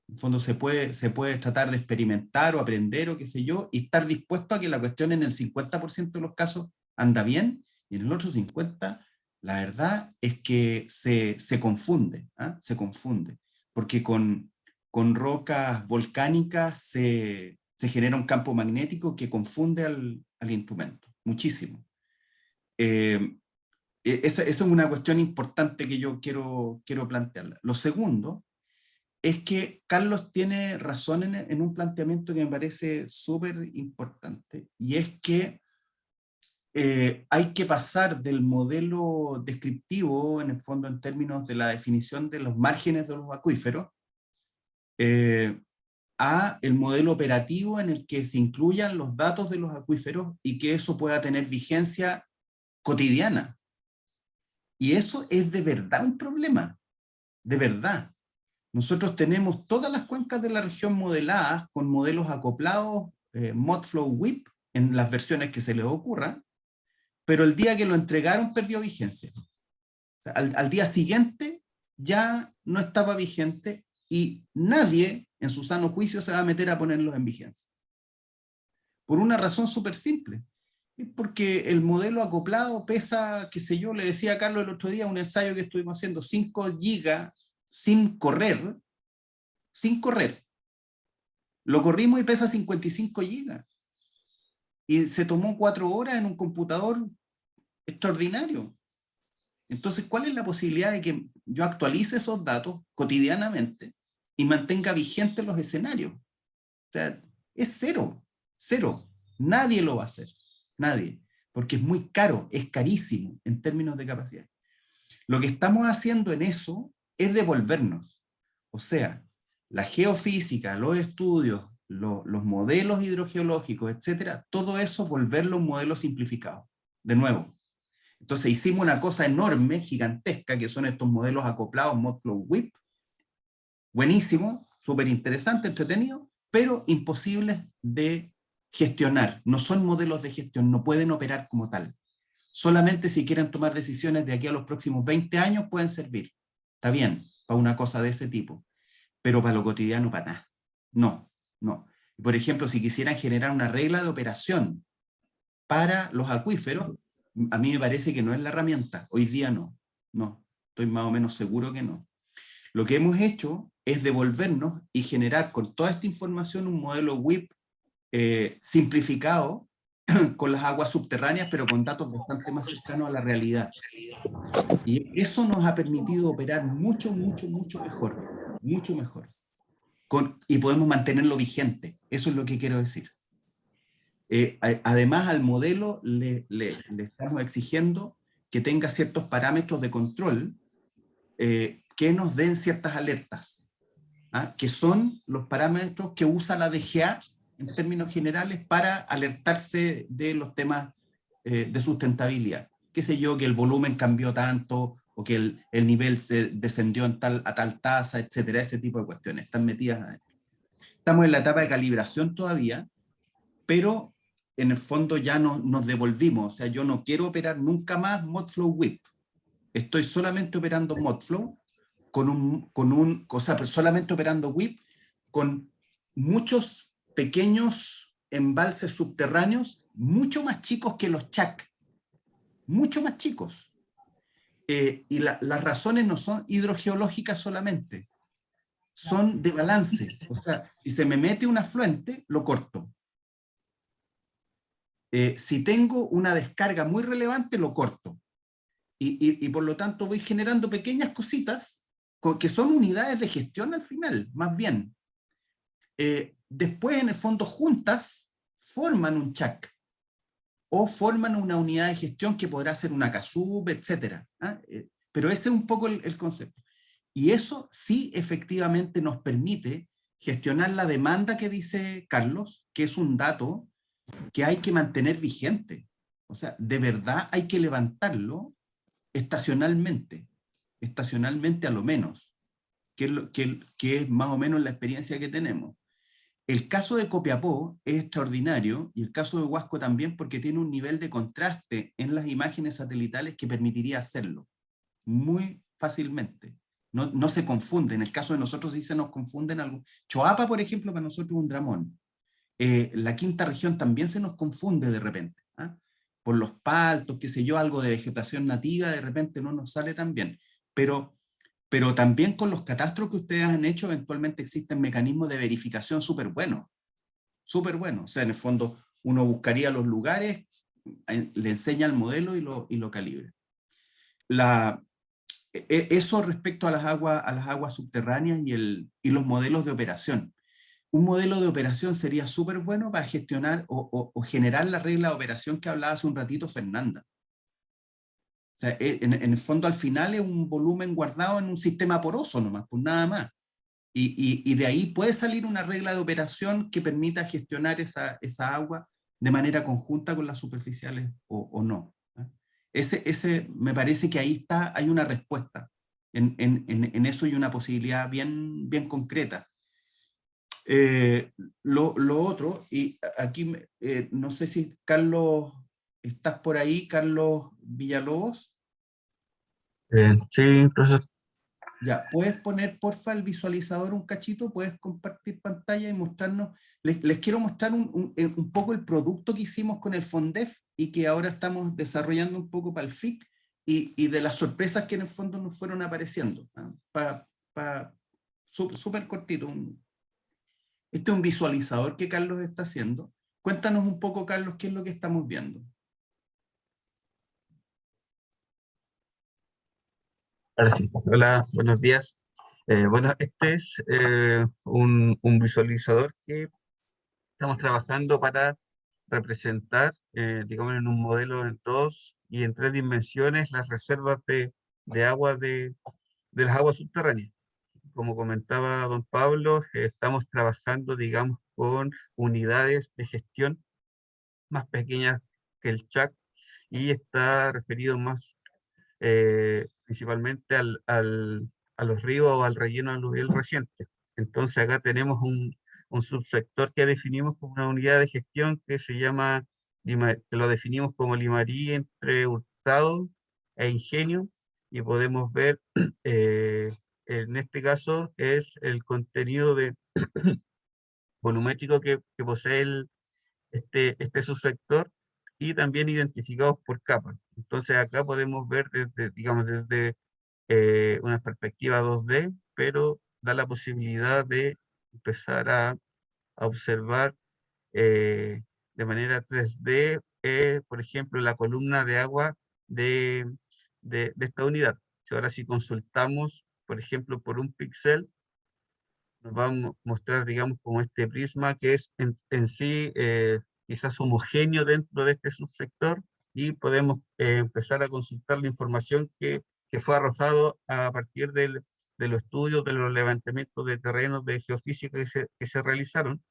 En el fondo se puede tratar de experimentar o aprender o qué sé yo, y estar dispuesto a que la cuestión en el 50% de los casos anda bien, y en el otro 50%, la verdad es que se confunde, ¿eh? Se confunde, porque con rocas volcánicas se genera un campo magnético que confunde al instrumento, muchísimo. Esa es una cuestión importante que yo quiero plantearla. Lo segundo es que Carlos tiene razón en un planteamiento que me parece súper importante, y es que hay que pasar del modelo descriptivo, en el fondo en términos de la definición de los márgenes de los acuíferos, a el modelo operativo en el que se incluyan los datos de los acuíferos y que eso pueda tener vigencia cotidiana. Y eso es de verdad un problema, de verdad. Nosotros tenemos todas las cuencas de la región modeladas con modelos acoplados, ModFlow WIP, en las versiones que se les ocurra, pero el día que lo entregaron perdió vigencia. Al día siguiente ya no estaba vigente y nadie en su sano juicio se va a meter a ponerlos en vigencia. Por una razón súper simple. Es porque el modelo acoplado pesa, qué sé yo, le decía a Carlos el otro día, un ensayo que estuvimos haciendo, 5 gigas sin correr. Lo corrimos y pesa 55 gigas. Y se tomó 4 horas en un computador extraordinario. Entonces, ¿cuál es la posibilidad de que yo actualice esos datos cotidianamente y mantenga vigentes los escenarios? O sea, es cero. Nadie lo va a hacer. Nadie. Porque es muy caro, es carísimo en términos de capacidad. Lo que estamos haciendo en eso es devolvernos. O sea, la geofísica, los estudios, los modelos hidrogeológicos, etcétera, todo eso volverlo un modelo simplificado. De nuevo. Entonces hicimos una cosa enorme, gigantesca, que son estos modelos acoplados, ModFlow WIP, buenísimo, súper interesante, entretenido, pero imposibles de gestionar. No son modelos de gestión, no pueden operar como tal. Solamente si quieren tomar decisiones de aquí a los próximos 20 años pueden servir. Está bien, para una cosa de ese tipo. Pero para lo cotidiano, para nada. No. Por ejemplo, si quisieran generar una regla de operación para los acuíferos, a mí me parece que no es la herramienta. Hoy día no. Estoy más o menos seguro que no. Lo que hemos hecho es devolvernos y generar con toda esta información un modelo WIP simplificado con las aguas subterráneas, pero con datos bastante más cercanos a la realidad. Y eso nos ha permitido operar mucho, mucho, mucho mejor, mucho mejor. Y podemos mantenerlo vigente, eso es lo que quiero decir. Además, al modelo le estamos exigiendo que tenga ciertos parámetros de control que nos den ciertas alertas, que son los parámetros que usa la DGA en términos generales para alertarse de los temas de sustentabilidad. Qué sé yo, que el volumen cambió tanto, o que el nivel se descendió a tal tasa, etcétera, ese tipo de cuestiones están metidas adentro. Estamos en la etapa de calibración todavía, pero en el fondo ya nos devolvimos. O sea, yo no quiero operar nunca más Modflow WIP. Estoy solamente operando Modflow, solamente operando WIP con muchos pequeños embalses subterráneos, mucho más chicos que los CHAC, mucho más chicos. Y las razones no son hidrogeológicas solamente, son de balance. O sea, si se me mete un afluente, lo corto. Si tengo una descarga muy relevante, lo corto. Y por lo tanto voy generando pequeñas cositas que son unidades de gestión al final, más bien. Después, en el fondo, juntas forman un CHAC o forman una unidad de gestión que podrá ser una CASUB, etc. Pero ese es un poco el concepto. Y eso sí efectivamente nos permite gestionar la demanda que dice Carlos, que es un dato que hay que mantener vigente. O sea, de verdad hay que levantarlo estacionalmente a lo menos, que es más o menos la experiencia que tenemos. El caso de Copiapó es extraordinario, y el caso de Huasco también, porque tiene un nivel de contraste en las imágenes satelitales que permitiría hacerlo muy fácilmente. No se confunde. En el caso de nosotros sí se nos confunden algo. Choapa, por ejemplo, para nosotros es un dramón. La quinta región también se nos confunde de repente. Por los paltos, qué sé yo, algo de vegetación nativa, de repente no nos sale tan bien. Pero también con los catastros que ustedes han hecho, eventualmente existen mecanismos de verificación súper buenos. Súper buenos. O sea, en el fondo, uno buscaría los lugares, le enseña el modelo y lo calibra. Eso respecto a las aguas subterráneas y los modelos de operación. Un modelo de operación sería súper bueno para gestionar o generar la regla de operación que hablaba hace un ratito Fernanda. O sea, en el fondo al final es un volumen guardado en un sistema poroso nomás, pues nada más. Y de ahí puede salir una regla de operación que permita gestionar esa agua de manera conjunta con las superficiales o no. Me parece que ahí hay una respuesta. En eso hay una posibilidad bien, bien concreta. Lo otro, y aquí no sé si Carlos, ¿estás por ahí, Carlos Villalobos? Sí, profesor. Ya, ¿puedes poner porfa el visualizador un cachito? ¿Puedes compartir pantalla y mostrarnos? Les quiero mostrar un poco el producto que hicimos con el FONDEF y que ahora estamos desarrollando un poco para el FIC y de las sorpresas que en el fondo nos fueron apareciendo. Súper cortito. Este es un visualizador que Carlos está haciendo. Cuéntanos un poco, Carlos, qué es lo que estamos viendo. Ahora sí. Hola, buenos días. Bueno, este es un visualizador que estamos trabajando para representar, digamos, en un modelo en 2 y en 3 dimensiones las reservas de agua de las aguas subterráneas. Como comentaba don Pablo, estamos trabajando, digamos, con unidades de gestión más pequeñas que el CHAC y está referido más principalmente a los ríos o al relleno aluvial reciente. Entonces acá tenemos un subsector que definimos como una unidad de gestión que se llama, que lo definimos como Limarí entre Hurtado e Ingenio, y podemos ver, en este caso es el contenido volumétrico que posee este subsector, y también identificados por capas. Entonces acá podemos ver desde, digamos, desde una perspectiva 2D, pero da la posibilidad de empezar a observar de manera 3D, por ejemplo, la columna de agua de esta unidad. Ahora si consultamos, por ejemplo, por un píxel, nos va a mostrar, digamos, como este prisma que es en sí quizás homogéneo dentro de este subsector, y podemos empezar a consultar la información que fue arrojado a partir de los estudios, de los levantamientos de terrenos de geofísica que se realizaron.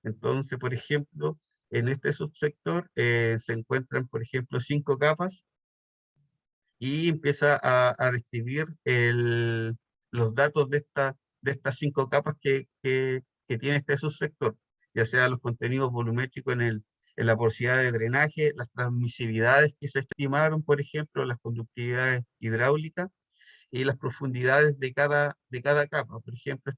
Entonces, por ejemplo, en este subsector se encuentran, por ejemplo, 5 capas, y empieza a describir los datos de estas 5 capas que tiene este subsector, ya sea los contenidos volumétricos en la porosidad de drenaje, las transmisividades que se estimaron, por ejemplo, las conductividades hidráulicas y las profundidades de cada capa. Por ejemplo,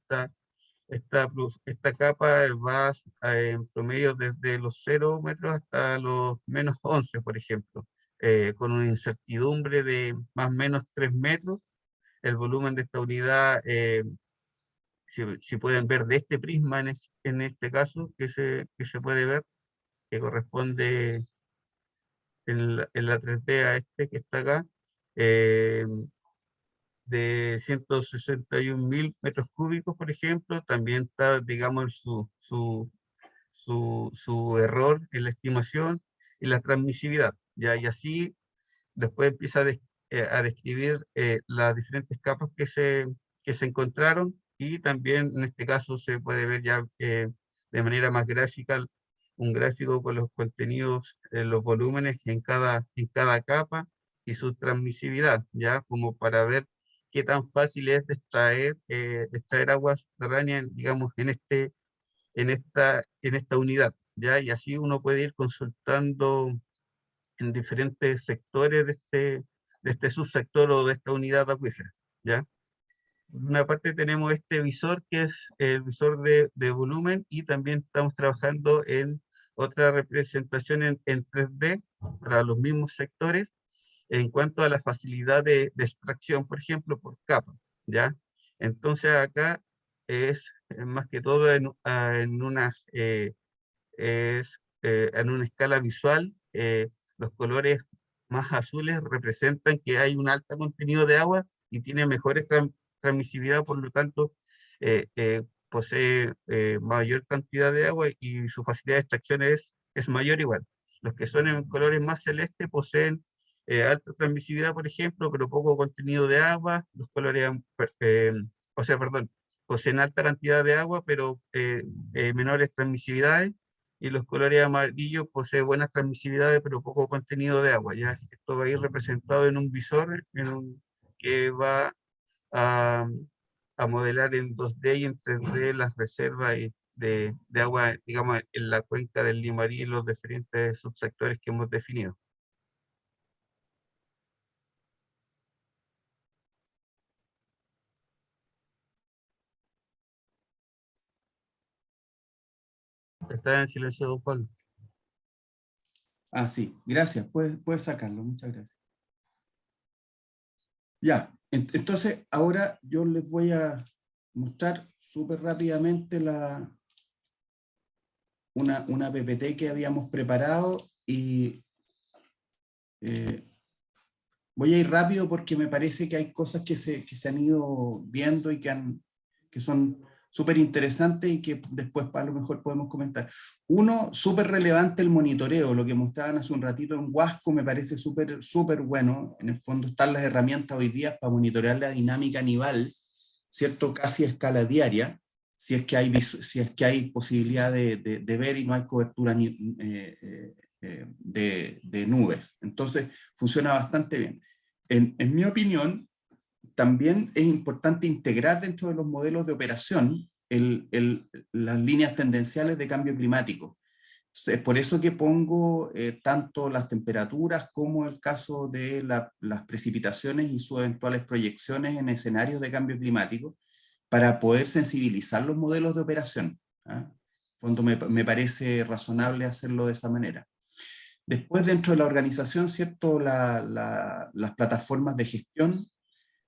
esta capa va en promedio desde los 0 metros hasta los -11, por ejemplo, con una incertidumbre de más o menos 3 metros. El volumen de esta unidad, si pueden ver de este prisma en este caso, que se puede ver, que corresponde en la 3D a este que está acá, de 161.000 metros cúbicos, por ejemplo. También está, digamos, su error en la estimación y la transmisividad, ¿ya? Y así después empieza a describir las diferentes capas que se encontraron, y también en este caso se puede ver ya de manera más gráfica un gráfico con los contenidos, los volúmenes en cada capa y su transmisividad, ya como para ver qué tan fácil es de extraer aguas subterráneas, digamos, en esta unidad, ¿ya? Y así uno puede ir consultando en diferentes sectores de este subsector o de esta unidad acuífera, ¿ya? Por una parte tenemos este visor, que es el visor de volumen, y también estamos trabajando en otra representación en 3D para los mismos sectores, en cuanto a la facilidad de extracción, por ejemplo, por capa, ¿ya? Entonces acá es más que todo en una escala visual. Los colores más azules representan que hay un alto contenido de agua y tiene mejores transmisividad, por lo tanto posee mayor cantidad de agua y su facilidad de extracción es mayor igual. Los que son en colores más celestes poseen alta transmisividad, por ejemplo, pero poco contenido de agua. Los colores, poseen alta cantidad de agua, pero menores transmisividades. Y los colores amarillos poseen buenas transmisividades, pero poco contenido de agua, ¿ya? Esto va a ir representado en un visor que va a modelar en 2D y en 3D las reservas de agua, digamos, en la cuenca del Limarí y los diferentes subsectores que hemos definido. Está en silencio, don Pablo. Ah, sí, gracias, puedes sacarlo, muchas gracias. Ya, entonces ahora yo les voy a mostrar súper rápidamente una PPT que habíamos preparado, y voy a ir rápido porque me parece que hay cosas que se han ido viendo y que son súper interesantes y que después a lo mejor podemos comentar. Uno, súper relevante, el monitoreo, lo que mostraban hace un ratito en Huasco, me parece súper bueno. En el fondo están las herramientas hoy día para monitorear la dinámica nival, ¿cierto? Casi a escala diaria, si es que hay posibilidad de ver y no hay cobertura de nubes. Entonces funciona bastante bien. En mi opinión, también es importante integrar dentro de los modelos de operación las líneas tendenciales de cambio climático. Es por eso que pongo tanto las temperaturas como el caso de las precipitaciones y sus eventuales proyecciones en escenarios de cambio climático, para poder sensibilizar los modelos de operación, ¿ah? En fondo me parece razonable hacerlo de esa manera. Después, dentro de la organización, ¿cierto? Las plataformas de gestión.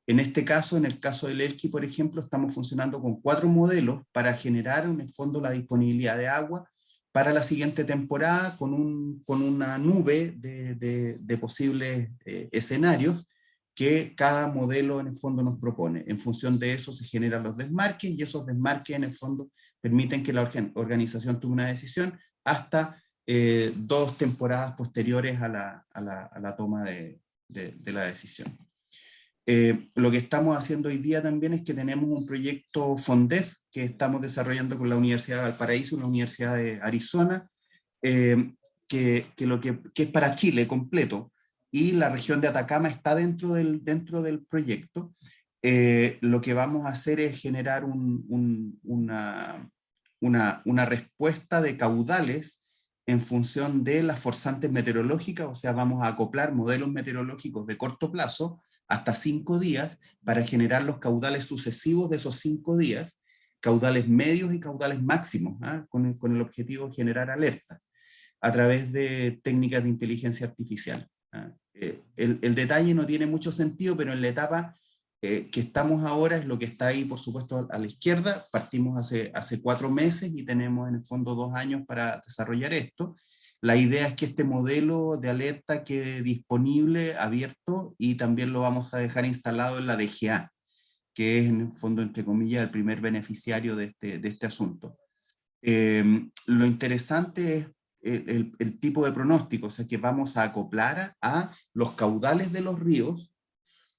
En este caso, en el caso del ELQI, por ejemplo, estamos funcionando con 4 modelos para generar en el fondo la disponibilidad de agua para la siguiente temporada con una nube de posibles escenarios que cada modelo en el fondo nos propone. En función de eso se generan los desmarques, y esos desmarques en el fondo permiten que la organización tome una decisión hasta 2 temporadas posteriores a la toma de la decisión. Lo que estamos haciendo hoy día también es que tenemos un proyecto FONDEF que estamos desarrollando con la Universidad de Valparaíso, la Universidad de Arizona, que es para Chile completo, y la región de Atacama está dentro del proyecto. Lo que vamos a hacer es generar una respuesta de caudales en función de las forzantes meteorológicas, o sea, vamos a acoplar modelos meteorológicos de corto plazo hasta 5 días para generar los caudales sucesivos de esos 5 días, caudales medios y caudales máximos, con el objetivo de generar alertas a través de técnicas de inteligencia artificial. El detalle no tiene mucho sentido, pero en la etapa que estamos ahora es lo que está ahí, por supuesto, a la izquierda. Partimos hace 4 meses y tenemos en el fondo 2 años para desarrollar esto. La idea es que este modelo de alerta quede disponible, abierto, y también lo vamos a dejar instalado en la DGA, que es en el fondo, entre comillas, el primer beneficiario de este asunto. Lo interesante es el tipo de pronóstico, o sea que vamos a acoplar a los caudales de los ríos,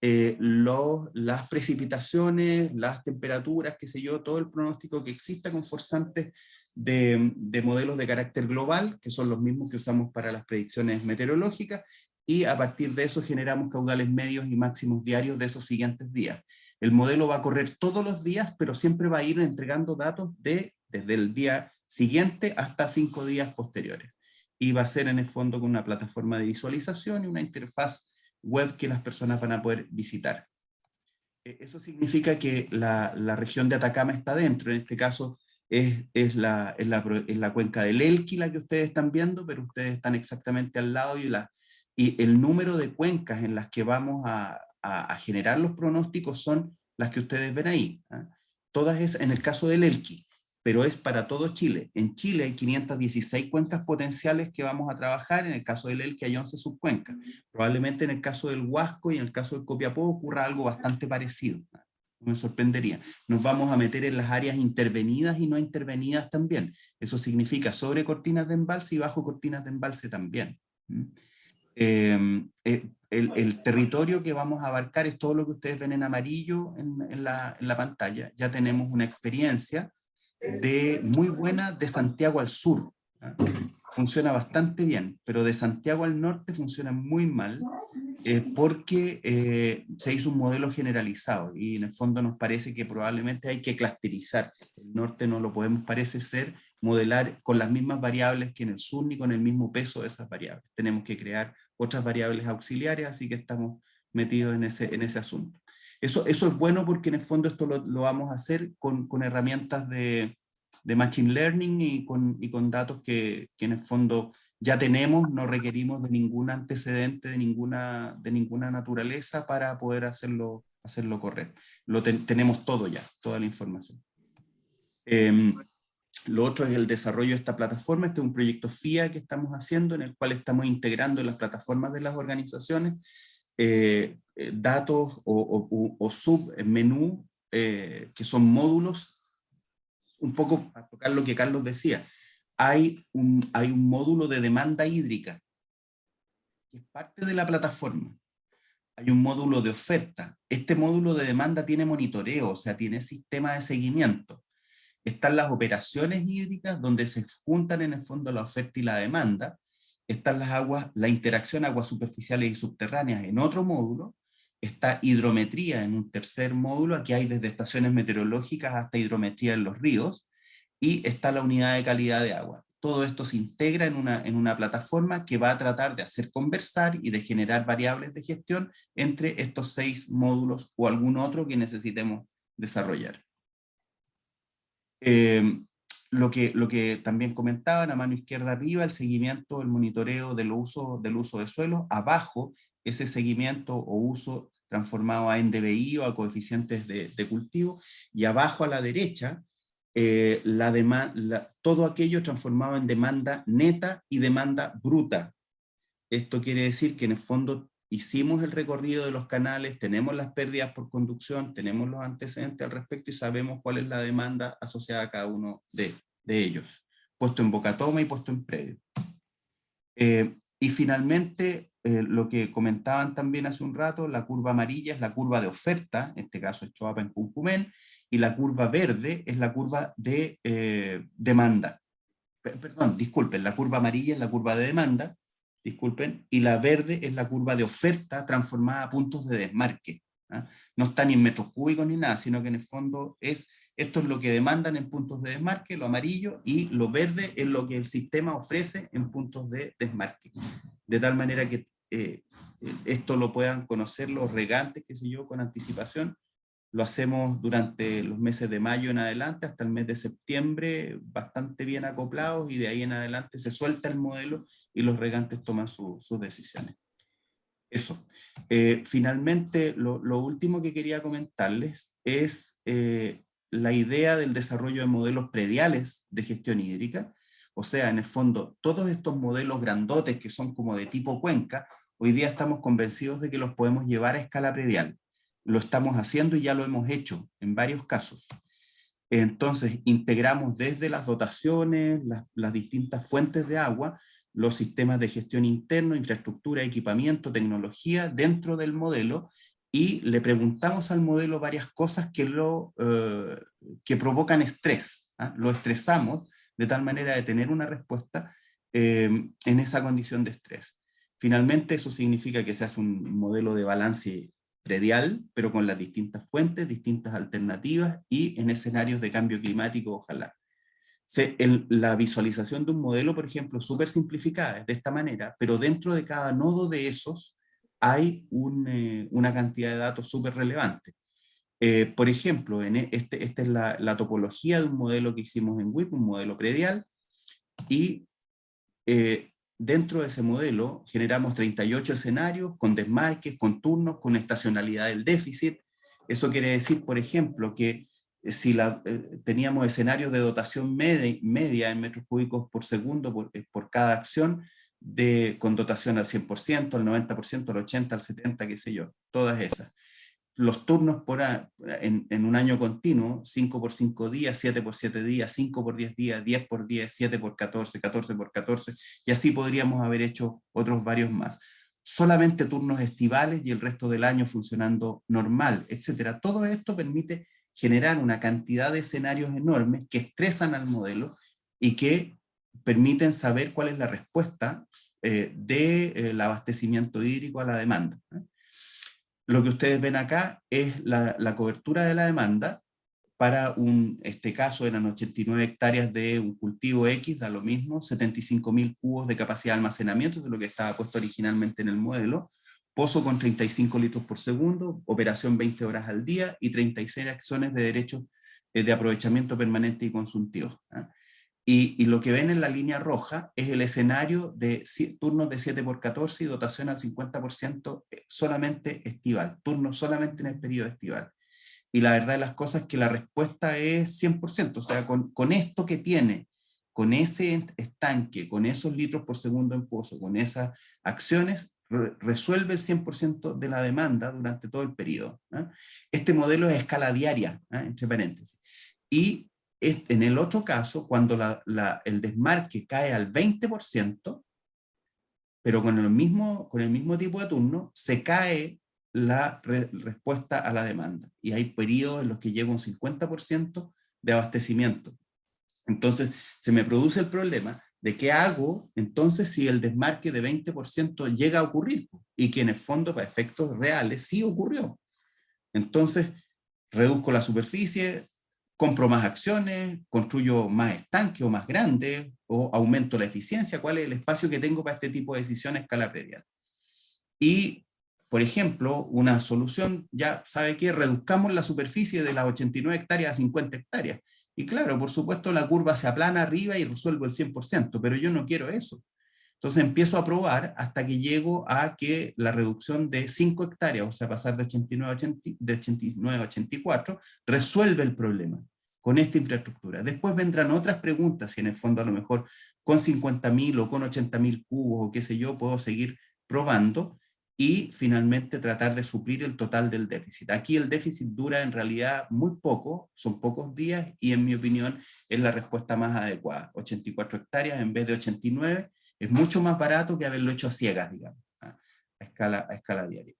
las precipitaciones, las temperaturas, qué sé yo, todo el pronóstico que exista con forzantes de modelos de carácter global, que son los mismos que usamos para las predicciones meteorológicas, y a partir de eso generamos caudales medios y máximos diarios de esos siguientes días. El modelo va a correr todos los días, pero siempre va a ir entregando datos desde el día siguiente hasta 5 días posteriores. Y va a ser en el fondo con una plataforma de visualización y una interfaz web que las personas van a poder visitar. Eso significa que la región de Atacama está dentro. En este caso es la cuenca del Elqui la que ustedes están viendo, pero ustedes están exactamente al lado, y el número de cuencas en las que vamos a generar los pronósticos son las que ustedes ven ahí. Todas es en el caso del Elqui, pero es para todo Chile. En Chile hay 516 cuencas potenciales que vamos a trabajar. En el caso del Elqui hay 11 subcuencas. Probablemente en el caso del Huasco y en el caso del Copiapó ocurra algo bastante parecido. No me sorprendería. Nos vamos a meter en las áreas intervenidas y no intervenidas también. Eso significa sobre cortinas de embalse y bajo cortinas de embalse también. El territorio que vamos a abarcar es todo lo que ustedes ven en amarillo en la pantalla. Ya tenemos una experiencia muy buena de Santiago al sur. Funciona bastante bien, pero de Santiago al norte funciona muy mal, porque se hizo un modelo generalizado, y en el fondo nos parece que probablemente hay que clusterizar. El norte no lo podemos, parece ser, modelar con las mismas variables que en el sur, ni con el mismo peso de esas variables. Tenemos que crear otras variables auxiliares, así que estamos metidos en ese asunto. Eso es bueno, porque en el fondo esto lo vamos a hacer con herramientas de Machine Learning y con datos que en el fondo ya tenemos. No requerimos de ningún antecedente de ninguna naturaleza para poder hacerlo correr. Tenemos todo ya, toda la información. Lo otro es el desarrollo de esta plataforma. Este es un proyecto FIA que estamos haciendo, en el cual estamos integrando en las plataformas de las organizaciones datos o submenú, que son módulos. Un poco a tocar lo que Carlos decía, hay un módulo de demanda hídrica que es parte de la plataforma. Hay un módulo de oferta. Este módulo de demanda tiene monitoreo, o sea, tiene sistema de seguimiento. Están las operaciones hídricas, donde se juntan en el fondo la oferta y la demanda. Están la interacción aguas superficiales y subterráneas en otro módulo. Está hidrometría en un tercer módulo. Aquí hay desde estaciones meteorológicas hasta hidrometría en los ríos. Y está la unidad de calidad de agua. Todo esto se integra en una plataforma que va a tratar de hacer conversar y de generar variables de gestión entre estos 6 módulos o algún otro que necesitemos desarrollar. Lo que también comentaban, a mano izquierda arriba, el seguimiento, el monitoreo del uso de suelo. Abajo, ese seguimiento o uso transformado a NDVI o a coeficientes de cultivo. Y abajo a la derecha, todo aquello transformado en demanda neta y demanda bruta. Esto quiere decir que en el fondo hicimos el recorrido de los canales, tenemos las pérdidas por conducción, tenemos los antecedentes al respecto y sabemos cuál es la demanda asociada a cada uno de ellos, puesto en boca toma y puesto en predio. Y finalmente, lo que comentaban también hace un rato, la curva amarilla es la curva de oferta, en este caso es Choapa en Cuncumen, y la curva verde es la curva de demanda. Perdón, disculpen, la curva amarilla es la curva de demanda, disculpen, y la verde es la curva de oferta transformada a puntos de desmarque. ¿Ah? No está ni en metros cúbicos ni nada, sino que en el fondo esto es lo que demandan en puntos de desmarque, lo amarillo, y lo verde es lo que el sistema ofrece en puntos de desmarque. De tal manera que esto lo puedan conocer los regantes, qué sé yo, con anticipación. Lo hacemos durante los meses de mayo en adelante, hasta el mes de septiembre, bastante bien acoplados, y de ahí en adelante se suelta el modelo y los regantes toman sus decisiones. Eso. Finalmente, lo último que quería comentarles es la idea del desarrollo de modelos prediales de gestión hídrica. O sea, en el fondo, todos estos modelos grandotes que son como de tipo cuenca, hoy día estamos convencidos de que los podemos llevar a escala predial. Lo estamos haciendo y ya lo hemos hecho en varios casos. Entonces, integramos desde las dotaciones, las distintas fuentes de agua, los sistemas de gestión interno, infraestructura, equipamiento, tecnología dentro del modelo, y le preguntamos al modelo varias cosas que provocan estrés. ¿Ah? Lo estresamos de tal manera de tener una respuesta en esa condición de estrés. Finalmente, eso significa que se hace un modelo de balance predial, pero con las distintas fuentes, distintas alternativas y en escenarios de cambio climático, ojalá. La visualización de un modelo, por ejemplo, súper simplificada, es de esta manera, pero dentro de cada nodo de esos hay una cantidad de datos súper relevante. Por ejemplo, esta es la topología de un modelo que hicimos en WIP, un modelo predial, y dentro de ese modelo generamos 38 escenarios con desmarques, con turnos, con estacionalidad del déficit. Eso quiere decir, por ejemplo, que si teníamos escenarios de dotación media en metros cúbicos por segundo por cada acción, con dotación al 100%, al 90%, al 80%, al 70%, qué sé yo, todas esas. Los turnos en un año continuo, 5 por 5 días, 7 por 7 días, 5 por 10 días, 10 por 10, 7 por 14, 14 por 14, y así podríamos haber hecho otros varios más. Solamente turnos estivales y el resto del año funcionando normal, etc. Todo esto permite generar una cantidad de escenarios enormes que estresan al modelo y que permiten saber cuál es la respuesta del abastecimiento hídrico a la demanda. Lo que ustedes ven acá es la cobertura de la demanda para este caso eran 89 hectáreas de un cultivo X, da lo mismo, 75.000 cubos de capacidad de almacenamiento, de lo que estaba puesto originalmente en el modelo, pozo con 35 litros por segundo, operación 20 horas al día y 36 acciones de derechos de aprovechamiento permanente y consultivo. ¿Eh? Y lo que ven en la línea roja es el escenario de turnos de 7 por 14 y dotación al 50% solamente estival, turnos solamente en el periodo estival. Y la verdad de las cosas es que la respuesta es 100%, o sea, con esto que tiene, con ese estanque, con esos litros por segundo en pozo, con esas acciones, resuelve el 100% de la demanda durante todo el periodo. ¿Eh? Este modelo es a escala diaria, entre paréntesis. Y en el otro caso, cuando el desmarque cae al 20%, pero con el mismo tipo de turno, se cae la respuesta a la demanda. Y hay periodos en los que llega un 50% de abastecimiento. Entonces, se me produce el problema de qué hago entonces si el desmarque de 20% llega a ocurrir, y que en el fondo, para efectos reales, sí ocurrió. Entonces, reduzco la superficie, compro más acciones, construyo más estanques o más grandes, o aumento la eficiencia, cuál es el espacio que tengo para este tipo de decisiones a escala predial. Y, por ejemplo, una solución, ya sabe que reduzcamos la superficie de las 89 hectáreas a 50 hectáreas. Y claro, por supuesto, la curva se aplana arriba y resuelvo el 100%, pero yo no quiero eso. Entonces empiezo a probar hasta que llego a que la reducción de 5 hectáreas, o sea, pasar de 89 a 84, resuelve el problema. con esta infraestructura. Después vendrán otras preguntas, si en el fondo a lo mejor con 50.000 o con 80.000 cubos o qué sé yo, puedo seguir probando y finalmente tratar de suplir el total del déficit. Aquí el déficit dura en realidad muy poco, son pocos días y en mi opinión es la respuesta más adecuada. 84 hectáreas en vez de 89 es mucho más barato que haberlo hecho a ciegas, digamos, a escala diaria.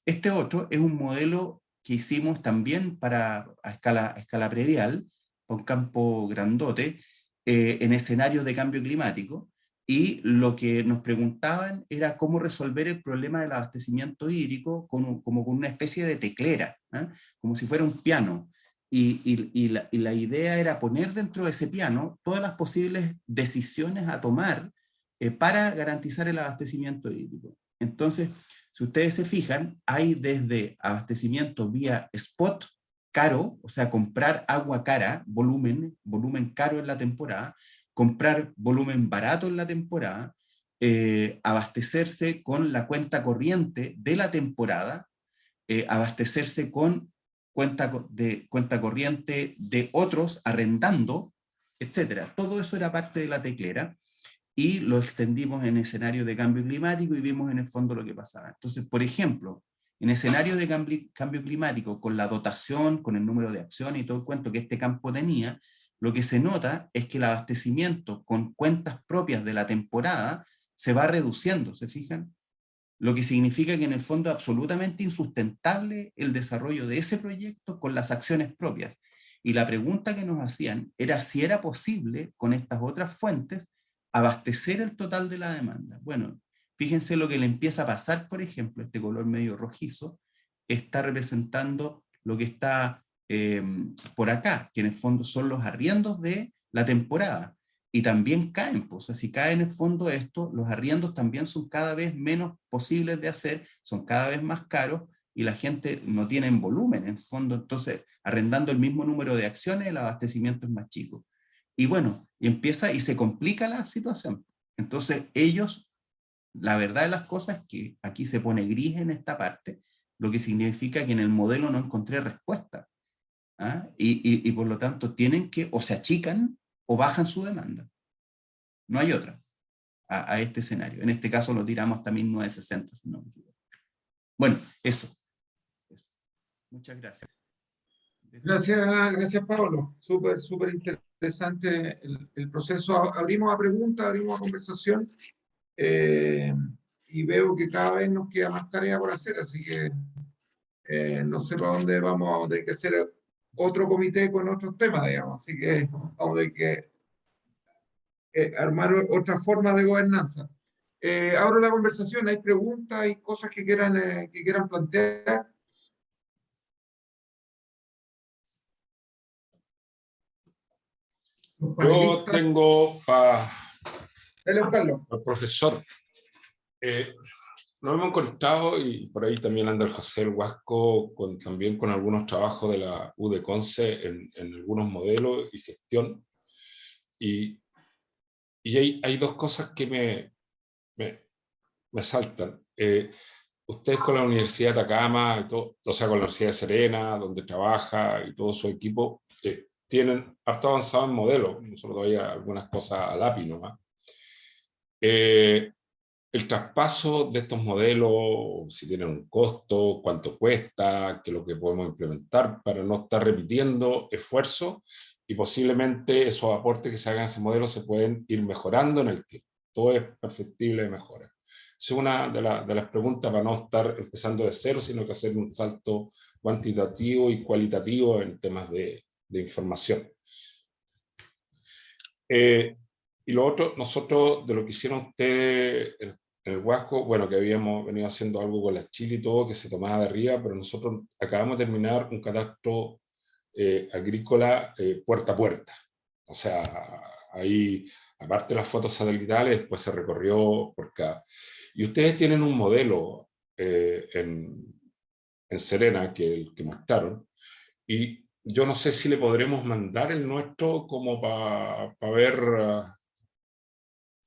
Este otro es un modelo que hicimos también a escala predial, con campo grandote, en escenarios de cambio climático, y lo que nos preguntaban era cómo resolver el problema del abastecimiento hídrico como con una especie de teclera, como si fuera un piano. Y la idea era poner dentro de ese piano todas las posibles decisiones a tomar para garantizar el abastecimiento hídrico. Entonces, si ustedes se fijan, hay desde abastecimiento vía spot, caro, o sea, comprar agua cara, volumen caro en la temporada, comprar volumen barato en la temporada, abastecerse con la cuenta corriente de la temporada, abastecerse con cuenta corriente de otros arrendando, etc. Todo eso era parte de la teclera y lo extendimos en escenario de cambio climático y vimos en el fondo lo que pasaba. Entonces, por ejemplo, en escenario de cambio climático, con la dotación, con el número de acciones y todo el cuento que este campo tenía, lo que se nota es que el abastecimiento con cuentas propias de la temporada se va reduciendo, ¿se fijan? Lo que significa que en el fondo es absolutamente insustentable el desarrollo de ese proyecto con las acciones propias. Y la pregunta que nos hacían era si era posible con estas otras fuentes abastecer el total de la demanda. Bueno, fíjense lo que le empieza a pasar, por ejemplo, este color medio rojizo está representando lo que está por acá, que en el fondo son los arriendos de la temporada. Y también caen, pues, o sea, si cae en el fondo esto, los arriendos también son cada vez menos posibles de hacer, son cada vez más caros y la gente no tiene volumen, en el fondo, entonces arrendando el mismo número de acciones, el abastecimiento es más chico. Y bueno, y empieza y se complica la situación. Entonces ellos, la verdad de las cosas es que aquí se pone gris en esta parte, lo que significa que en el modelo no encontré respuesta. Y por lo tanto tienen que o se achican o bajan su demanda. No hay otra a este escenario. En este caso lo tiramos hasta 1960, si no me equivoco. Bueno, eso. Muchas gracias. Gracias Pablo. Súper interesante el proceso. Abrimos a preguntas, abrimos a conversación y veo que cada vez nos queda más tarea por hacer, así que no sé para dónde vamos a tener que hacer otro comité con otros temas, digamos, así que vamos a tener que armar otra forma de gobernanza. Abro la conversación, hay preguntas, hay cosas que quieran plantear. Yo tengo para el profesor. Nos hemos conectado y por ahí también anda el José Huasco también con algunos trabajos de la U de Conce en algunos modelos y gestión. Y hay dos cosas que me saltan. Ustedes con la Universidad de Atacama, y todo, o sea, con la Universidad de Serena, donde trabaja y todo su equipo, tienen harto avanzado en modelos, nosotros todavía algunas cosas a lápiz nomás. El traspaso de estos modelos, si tienen un costo, cuánto cuesta, qué es lo que podemos implementar para no estar repitiendo esfuerzos y posiblemente esos aportes que se hagan en ese modelo se pueden ir mejorando en el tiempo. Todo es perfectible de mejora. Es una de las preguntas para no estar empezando de cero, sino que hacer un salto cuantitativo y cualitativo en temas de información. Y lo otro, nosotros, de lo que hicieron ustedes en el Huasco, bueno, que habíamos venido haciendo algo con la Chile y todo, que se tomaba de arriba, pero nosotros acabamos de terminar un catastro agrícola puerta a puerta. O sea, ahí, aparte de las fotos satelitales, después se recorrió por cada... Y ustedes tienen un modelo en Serena, que mostraron, y yo no sé si le podremos mandar el nuestro como para ver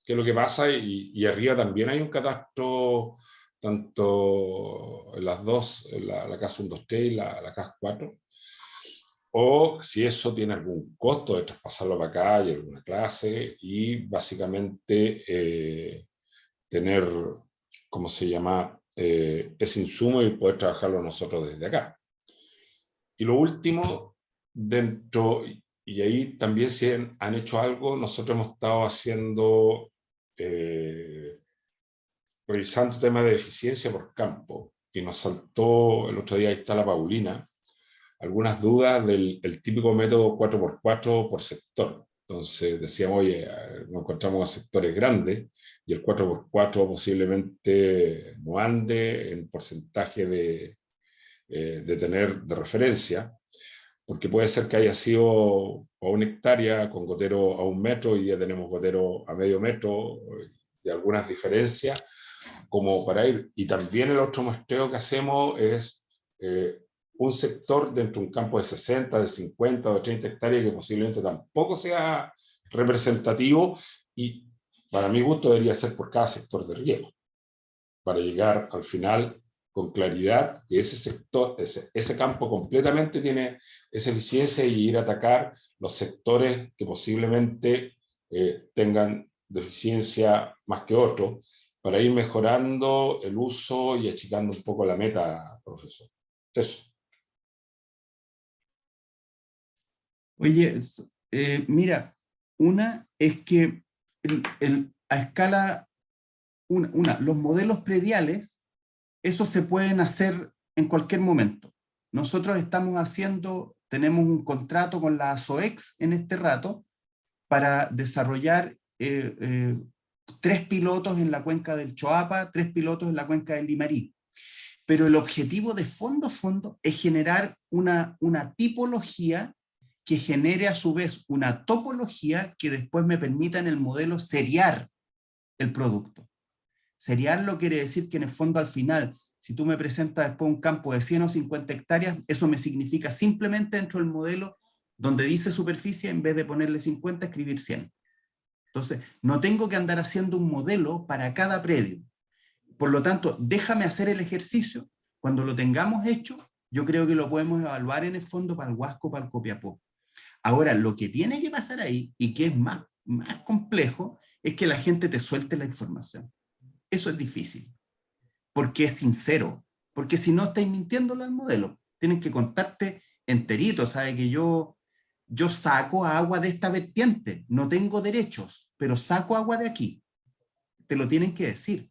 qué es lo que pasa, y arriba también hay un catastro, tanto en las dos, la CAS 1, 2, 3 y la CAS 4. o si eso tiene algún costo de traspasarlo para acá y alguna clase, y básicamente tener, ¿cómo se llama?, ese insumo y poder trabajarlo nosotros desde acá. Y lo último, dentro, y ahí también si han hecho algo, nosotros hemos estado haciendo, revisando temas de eficiencia por campo, y nos saltó el otro día, ahí está la Paulina, algunas dudas del el típico método 4x4 por sector. Entonces decíamos, oye, nos encontramos en sectores grandes, y el 4x4 posiblemente no ande en porcentaje de tener de referencia, porque puede ser que haya sido a 1 hectárea con gotero a 1 metro, y ya tenemos gotero a medio metro, de algunas diferencias, como para ir. Y también el otro muestreo que hacemos es un sector dentro de un campo de 60, de 50 o de 30 hectáreas, que posiblemente tampoco sea representativo, y para mi gusto debería ser por cada sector de riego, para llegar al final con claridad que ese sector, ese campo completamente tiene esa eficiencia, y ir a atacar los sectores que posiblemente tengan deficiencia más que otros, para ir mejorando el uso y achicando un poco la meta, profesor. Eso. Oye, mira, una es que a escala, los modelos prediales, eso se pueden hacer en cualquier momento. Nosotros tenemos un contrato con la ASOEX en este rato para desarrollar 3 pilotos en la cuenca del Choapa, 3 pilotos en la cuenca del Limarí. Pero el objetivo de fondo es generar una tipología que genere a su vez una topología que después me permita en el modelo seriar el producto. Seriarlo quiere decir que en el fondo al final, si tú me presentas después un campo de 100 o 50 hectáreas, eso me significa simplemente dentro del modelo donde dice superficie, en vez de ponerle 50, escribir 100. Entonces, no tengo que andar haciendo un modelo para cada predio. Por lo tanto, déjame hacer el ejercicio. Cuando lo tengamos hecho, yo creo que lo podemos evaluar en el fondo para el Huasco, para el Copiapó. Ahora, lo que tiene que pasar ahí, y que es más complejo, es que la gente te suelte la información. Eso es difícil, porque es sincero, porque si no estáis mintiéndole al modelo, tienen que contarte enterito, sabe que yo saco agua de esta vertiente, no tengo derechos, pero saco agua de aquí. Te lo tienen que decir.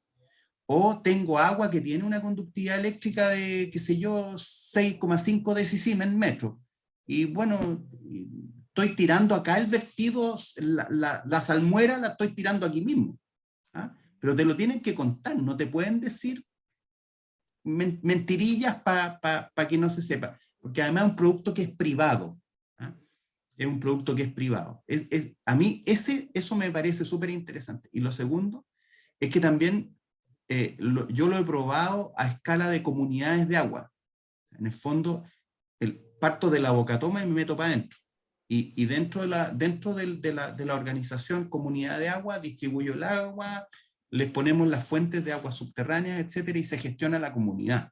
O tengo agua que tiene una conductividad eléctrica de, qué sé yo, 6,5 decisiemens metro. Y bueno, estoy tirando acá el vertido, la salmuera la estoy tirando aquí mismo. ¿Ah? Pero te lo tienen que contar, no te pueden decir mentirillas para que no se sepa. Porque además es un producto que es privado. ¿Ah? Es un producto que es privado. A mí eso me parece súper interesante. Y lo segundo es que también yo lo he probado a escala de comunidades de agua. En el fondo, parto de la bocatoma y me meto para adentro. Y dentro de la organización Comunidad de Agua, distribuyo el agua, les ponemos las fuentes de agua subterráneas, etcétera, y se gestiona la comunidad,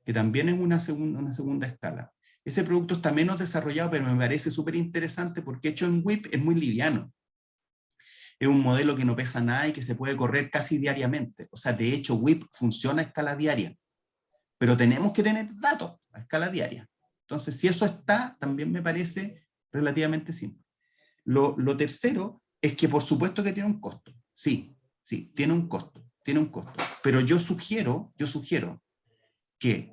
que también es una segunda escala. Ese producto está menos desarrollado, pero me parece súper interesante porque hecho en WIP es muy liviano. Es un modelo que no pesa nada y que se puede correr casi diariamente. O sea, de hecho, WIP funciona a escala diaria. Pero tenemos que tener datos a escala diaria. Entonces, si eso está, también me parece relativamente simple. Lo tercero es que por supuesto que tiene un costo. Sí, tiene un costo. Pero yo sugiero que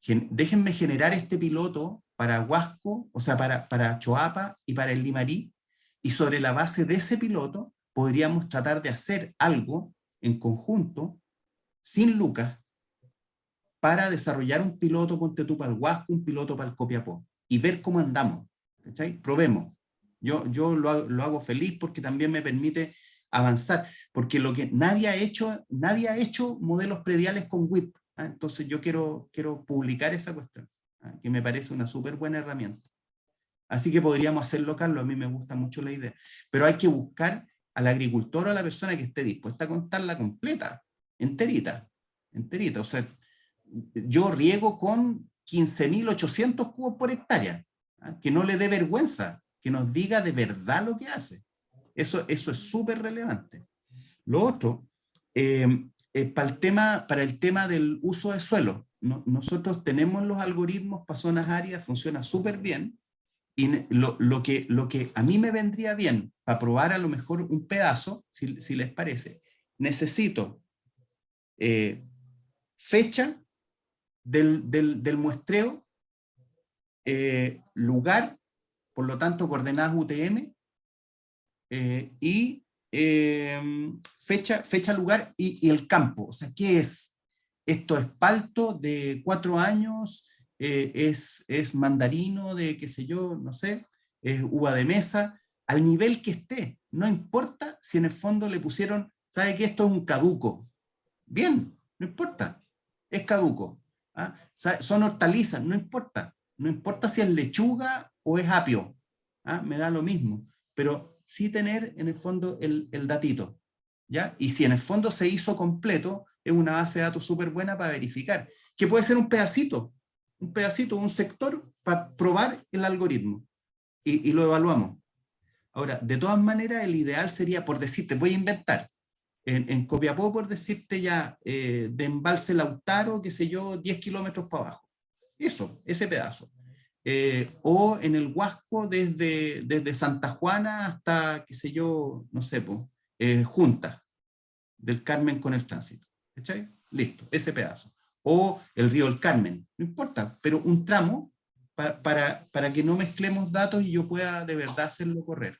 déjenme generar este piloto para Huasco, o sea, para Choapa y para el Limarí, y sobre la base de ese piloto podríamos tratar de hacer algo en conjunto, sin lucas, para desarrollar un piloto, ponte tú para el Huasco, un piloto para el Copiapó, y ver cómo andamos. ¿Cachai? Probemos. Yo lo hago feliz porque también me permite avanzar, porque nadie ha hecho modelos prediales con WIP. ¿Ah? Entonces yo quiero publicar esa cuestión, ¿ah? Que me parece una súper buena herramienta. Así que podríamos hacerlo, Carlos, a mí me gusta mucho la idea. Pero hay que buscar al agricultor o a la persona que esté dispuesta a contarla completa, enterita. O sea, yo riego con 15.800 cubos por hectárea. Que no le dé vergüenza, que nos diga de verdad lo que hace. Eso es súper relevante. Lo otro, para el tema del uso de suelo, nosotros tenemos los algoritmos para zonas áridas, funciona súper bien, y lo que a mí me vendría bien para probar a lo mejor un pedazo, si les parece, necesito fecha del muestreo, lugar, por lo tanto coordenadas UTM, y fecha, lugar y el campo. O sea, ¿qué es? ¿Esto es palto de 4 años? ¿Es mandarino de qué sé yo? No sé. ¿Es uva de mesa? Al nivel que esté. No importa si en el fondo le pusieron, ¿sabe que esto es un caduco? Bien, no importa. Es caduco. ¿Ah? Son hortalizas, no importa. No importa si es lechuga o es apio. ¿Ah? Me da lo mismo. Pero sí tener en el fondo el datito, ¿ya? Y si en el fondo se hizo completo, es una base de datos súper buena para verificar, que puede ser un pedacito, un sector para probar el algoritmo, y lo evaluamos. Ahora, de todas maneras, el ideal sería, por decirte, voy a inventar, en Copiapó, por decirte ya, de Embalse Lautaro, qué sé yo, 10 kilómetros para abajo. Eso, ese pedazo. O en el Huasco desde Santa Juana hasta, qué sé yo, no sé, Junta del Carmen con el tránsito. ¿Cachai? Listo, ese pedazo. O el río del Carmen, no importa, pero un tramo para que no mezclemos datos y yo pueda de verdad hacerlo correr.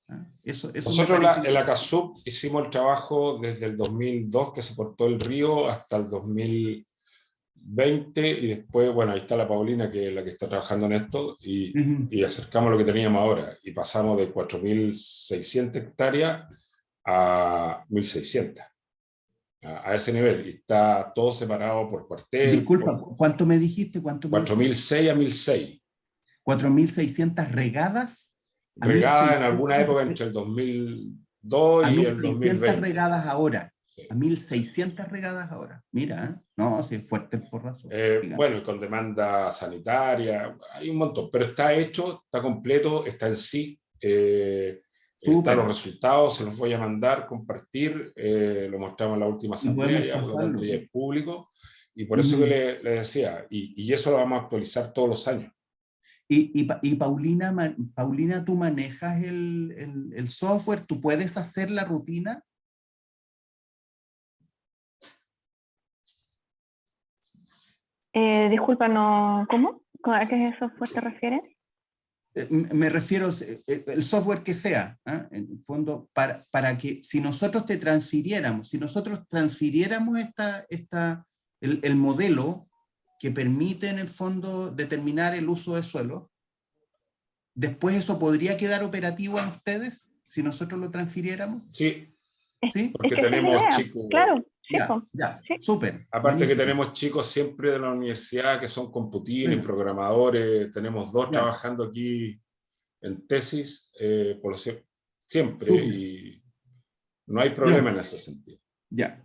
¿Ah? Eso Nosotros en la CASUB hicimos el trabajo desde el 2002, que se cortó el río, hasta el 2020, y después, bueno, ahí está la Paulina, que es la que está trabajando en esto, y acercamos lo que teníamos ahora, y pasamos de 4.600 hectáreas a 1.600, a ese nivel, y está todo separado por cuartel. Disculpa, ¿cuánto me dijiste? 4.600 a 1.600. 4.600 regadas. Regadas en alguna época entre el 2002 y el 2020. A 1.600 regadas ahora. Sí. A 1.600 regadas ahora. Mira, no, si es fuerte el porrazo. Bueno, y con demanda sanitaria, hay un montón, pero está hecho, está completo, está en sí. Están los resultados, se los voy a mandar, compartir, lo mostramos en la última asamblea, ya, por lo tanto ya es público, y por eso que le decía, y eso lo vamos a actualizar todos los años. Y Paulina, ¿tú manejas el software? ¿Tú puedes hacer la rutina? Disculpa, no, ¿cómo? ¿A qué software te refieres? Me refiero el software que sea, ¿eh? En el fondo, para que si nosotros transfiriéramos el modelo que permite en el fondo determinar el uso de suelo, después eso podría quedar operativo a ustedes si nosotros lo transfiriéramos. Sí, ¿sí? Porque tenemos chicos. Claro. Ya, sí. súper. Aparte buenísimo. que tenemos chicos siempre de la universidad que son computines, programadores, tenemos 2 trabajando aquí en tesis, siempre, súper. Y no hay problema en ese sentido. Ya,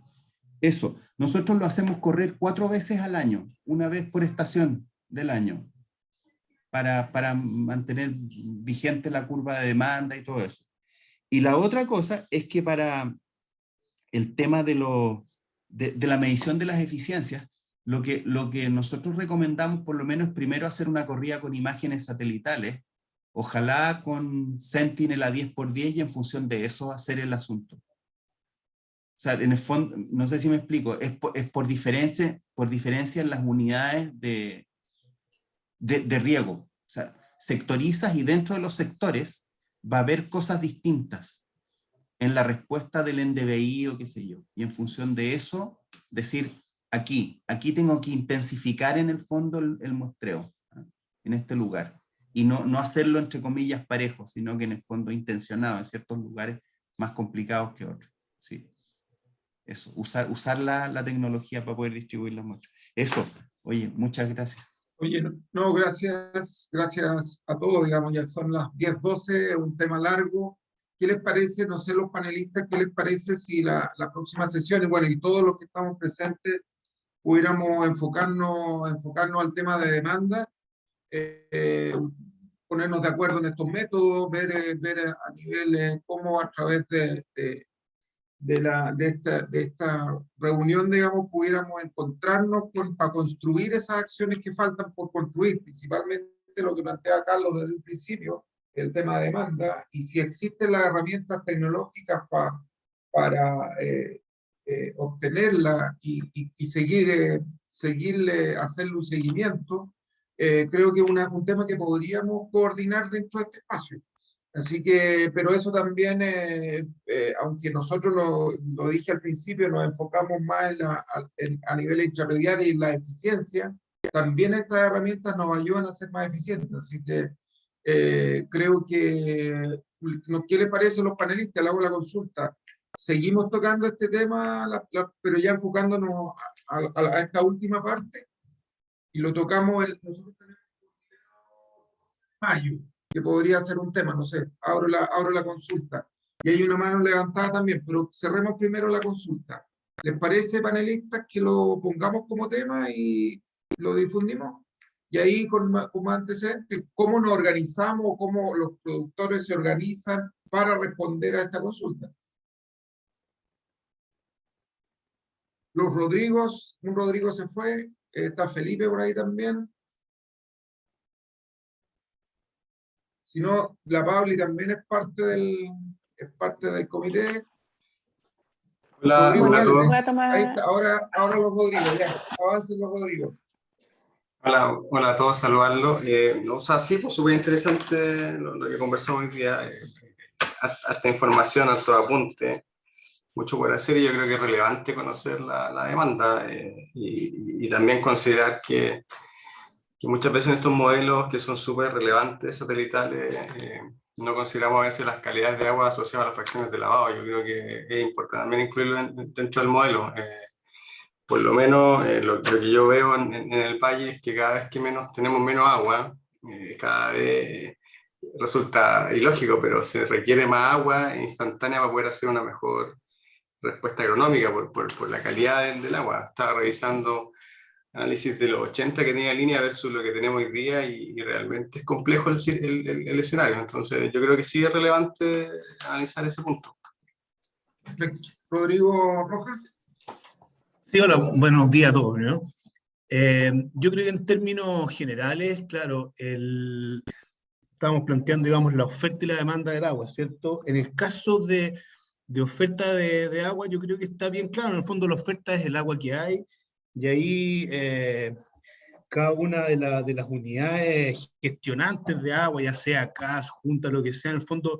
eso. Nosotros lo hacemos correr 4 veces al año, una vez por estación del año, para mantener vigente la curva de demanda y todo eso. Y la otra cosa es que para el tema de la medición de las eficiencias, lo que nosotros recomendamos por lo menos primero hacer una corrida con imágenes satelitales, ojalá con Sentinel a 10x10 y en función de eso hacer el asunto. O sea, en el fondo, no sé si me explico, es por diferencia en las unidades de riego. O sea, sectorizas y dentro de los sectores va a haber cosas distintas en la respuesta del NDVI o qué sé yo. Y en función de eso, decir, aquí tengo que intensificar en el fondo el muestreo, ¿eh? En este lugar. Y no hacerlo entre comillas parejo, sino que en el fondo intencionado en ciertos lugares más complicados que otros. Sí. Eso, usar la tecnología para poder distribuir las muestras. Eso, oye, muchas gracias. Oye, no, gracias a todos, digamos, ya son las 10:12, un tema largo. ¿Qué les parece? No sé, los panelistas, ¿qué les parece si la próxima sesión, y bueno, y todos los que estamos presentes, pudiéramos enfocarnos al tema de demanda? ponernos de acuerdo en estos métodos, ver a nivel cómo a través de esta reunión, digamos, pudiéramos encontrarnos para construir esas acciones que faltan por construir, principalmente lo que plantea Carlos desde el principio, el tema de demanda, y si existen las herramientas tecnológicas para obtenerla y seguirle, hacerle un seguimiento, creo que es un tema que podríamos coordinar dentro de este espacio. Así que, pero eso también, aunque nosotros lo dije al principio, nos enfocamos más a nivel intrarredial y en la eficiencia, también estas herramientas nos ayudan a ser más eficientes. Así que creo que, ¿qué les parece a los panelistas? Le hago la consulta. Seguimos tocando este tema, pero ya enfocándonos a esta última parte, y lo tocamos nosotros tenemos mayo, que podría ser un tema, no sé, abro la consulta. Y hay una mano levantada también, pero cerremos primero la consulta. ¿Les parece, panelistas, que lo pongamos como tema y lo difundimos? Y ahí, como antecedentes, ¿cómo nos organizamos, cómo los productores se organizan para responder a esta consulta? Los Rodrigos, un Rodrigo se fue, está Felipe por ahí también. Si no, la Pauli también es parte del comité. Hola, Rodrigo hola a todos. Voy a tomar... Ahí está, ahora los Rodrigos, ya, avancen los Rodrigos. Hola a todos, saludarlos. O sea, sí, pues súper interesante lo que conversamos hoy día. Hasta información, hasta apunte, mucho por hacer, y yo creo que es relevante conocer la demanda y también considerar que muchas veces en estos modelos que son súper relevantes, satelitales, no consideramos a veces las calidades de agua asociadas a las fracciones de lavado. Yo creo que es importante también incluirlo dentro del modelo. Por lo menos lo que yo veo en el valle es que cada vez que tenemos menos agua, cada vez resulta ilógico, pero se requiere más agua instantánea para poder hacer una mejor respuesta agronómica por la calidad del agua. Estaba revisando análisis de los 80 que tenía línea versus lo que tenemos hoy día, y realmente es complejo el escenario. Entonces yo creo que sí es relevante analizar ese punto. Rodrigo Rojas. Sí, hola, buenos días a todos, ¿no? Yo creo que en términos generales, claro, estamos planteando, digamos, la oferta y la demanda del agua, ¿cierto? En el caso de oferta de agua, yo creo que está bien claro. En el fondo la oferta es el agua que hay, y ahí cada una de las unidades gestionantes de agua, ya sea CAS, Junta, lo que sea, en el fondo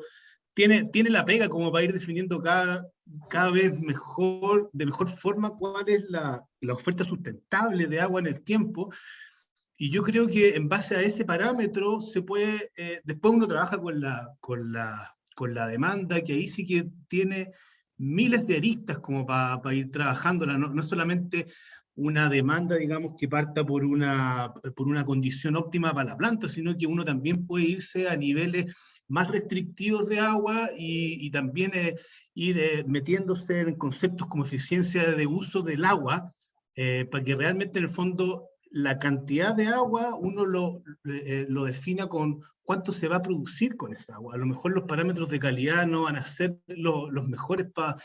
tiene la pega como para ir definiendo cada vez de mejor forma cuál es la oferta sustentable de agua en el tiempo. Y yo creo que en base a ese parámetro se puede, después uno trabaja con la demanda, que ahí sí que tiene miles de aristas como para ir trabajándola, no solamente una demanda, digamos, que parta por una condición óptima para la planta, sino que uno también puede irse a niveles más restrictivos de agua y también ir metiéndose en conceptos como eficiencia de uso del agua, para que realmente en el fondo la cantidad de agua uno lo defina con cuánto se va a producir con esa agua. A lo mejor los parámetros de calidad no van a ser los mejores para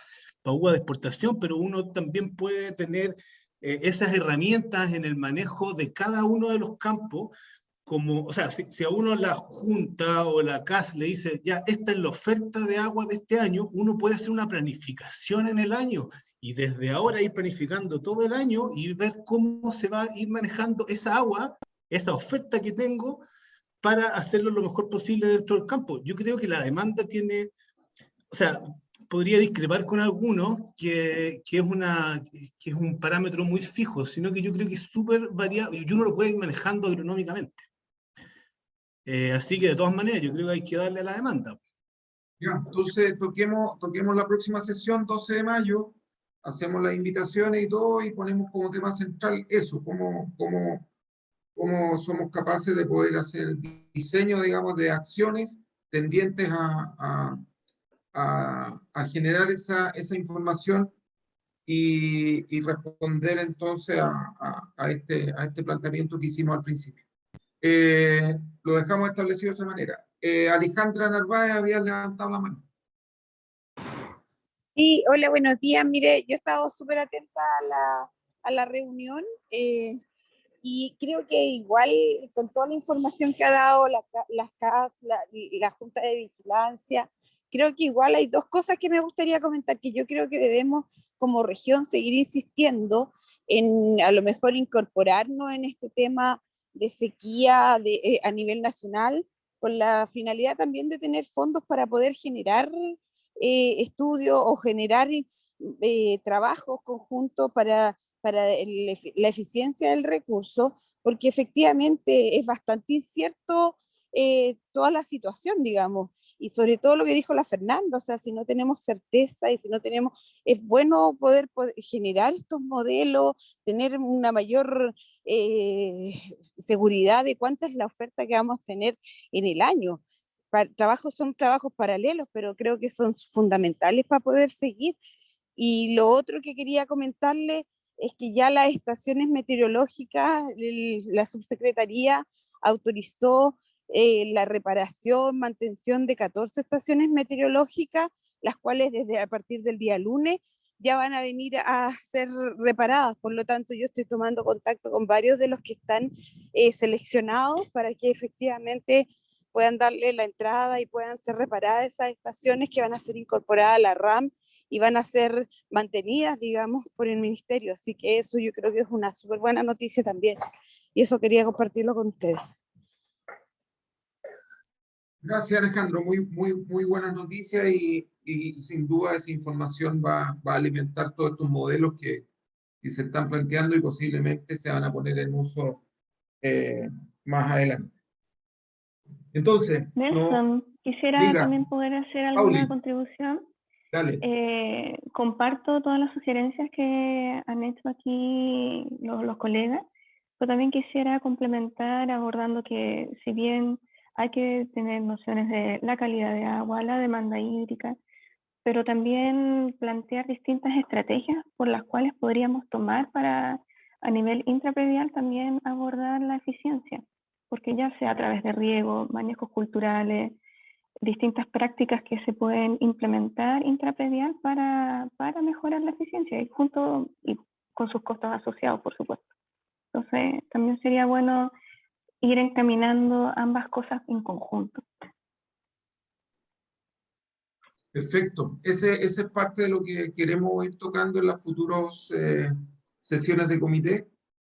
uva de exportación, pero uno también puede tener esas herramientas en el manejo de cada uno de los campos, como, o sea, si a uno la Junta o la CAS le dice, ya, esta es la oferta de agua de este año, uno puede hacer una planificación en el año, y desde ahora ir planificando todo el año y ver cómo se va a ir manejando esa agua, esa oferta que tengo, para hacerlo lo mejor posible dentro del campo. Yo creo que la demanda tiene, o sea, podría discrepar con algunos que es un parámetro muy fijo, sino que yo creo que es súper variable y uno lo puede ir manejando agronómicamente. Así que de todas maneras yo creo que hay que darle a la demanda. Ya, entonces toquemos la próxima sesión, 12 de mayo, hacemos las invitaciones y todo, y ponemos como tema central eso, cómo somos capaces de poder hacer diseño, digamos, de acciones tendientes a generar esa información y responder entonces a este planteamiento que hicimos al principio. lo dejamos establecido de esa manera. Alejandra Narváez había levantado la mano. Sí, hola, buenos días. Mire, yo he estado súper atenta a la reunión y creo que igual con toda la información que ha dado las CAS, la Junta de Vigilancia, creo que igual hay dos cosas que me gustaría comentar, que yo creo que debemos como región seguir insistiendo en a lo mejor incorporarnos en este tema de sequía a nivel nacional, con la finalidad también de tener fondos para poder generar estudios o generar trabajos conjuntos para la eficiencia del recurso, porque efectivamente es bastante incierto toda la situación, digamos, y sobre todo lo que dijo la Fernanda, o sea, si no tenemos certeza y si no tenemos, es bueno poder generar estos modelos, tener una mayor seguridad de cuánta es la oferta que vamos a tener en el año. Trabajos son trabajos paralelos, pero creo que son fundamentales para poder seguir. Y lo otro que quería comentarle es que ya las estaciones meteorológicas, la subsecretaría autorizó la reparación, mantención de 14 estaciones meteorológicas, las cuales desde a partir del día lunes ya van a venir a ser reparadas. Por lo tanto, yo estoy tomando contacto con varios de los que están seleccionados para que efectivamente puedan darle la entrada y puedan ser reparadas esas estaciones que van a ser incorporadas a la RAM y van a ser mantenidas, digamos, por el ministerio. Así que eso yo creo que es una súper buena noticia también. Y eso quería compartirlo con ustedes. Gracias, Alejandro. Muy buenas noticias y sin duda esa información va a alimentar todos estos modelos que se están planteando y posiblemente se van a poner en uso más adelante. Entonces, Nelson, quisiera diga, también poder hacer alguna Pauli, contribución. dale. Comparto todas las sugerencias que han hecho aquí los colegas, pero también quisiera complementar abordando que si bien hay que tener nociones de la calidad de agua, la demanda hídrica, pero también plantear distintas estrategias por las cuales podríamos tomar para a nivel intrapredial también abordar la eficiencia, porque ya sea a través de riego, manejos culturales, distintas prácticas que se pueden implementar intrapredial para mejorar la eficiencia y junto y con sus costos asociados, por supuesto. Entonces, también sería bueno ir encaminando ambas cosas en conjunto. Perfecto. Ese es parte de lo que queremos ir tocando en las futuras sesiones de comité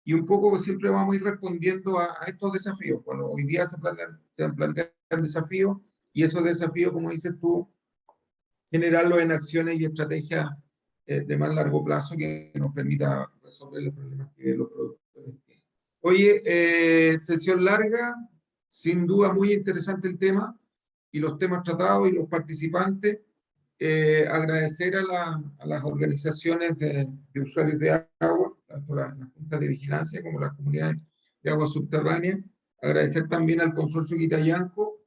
y un poco siempre vamos a ir respondiendo a estos desafíos. Bueno, hoy día se plantean desafíos y esos desafíos, como dices tú, generarlos en acciones y estrategias de más largo plazo que nos permita resolver los problemas que los productores tienen. Oye, sesión larga, sin duda muy interesante el tema y los temas tratados y los participantes. Agradecer a las organizaciones de usuarios de agua, tanto las juntas de vigilancia como las comunidades de agua subterránea. Agradecer también al consorcio Quitayanco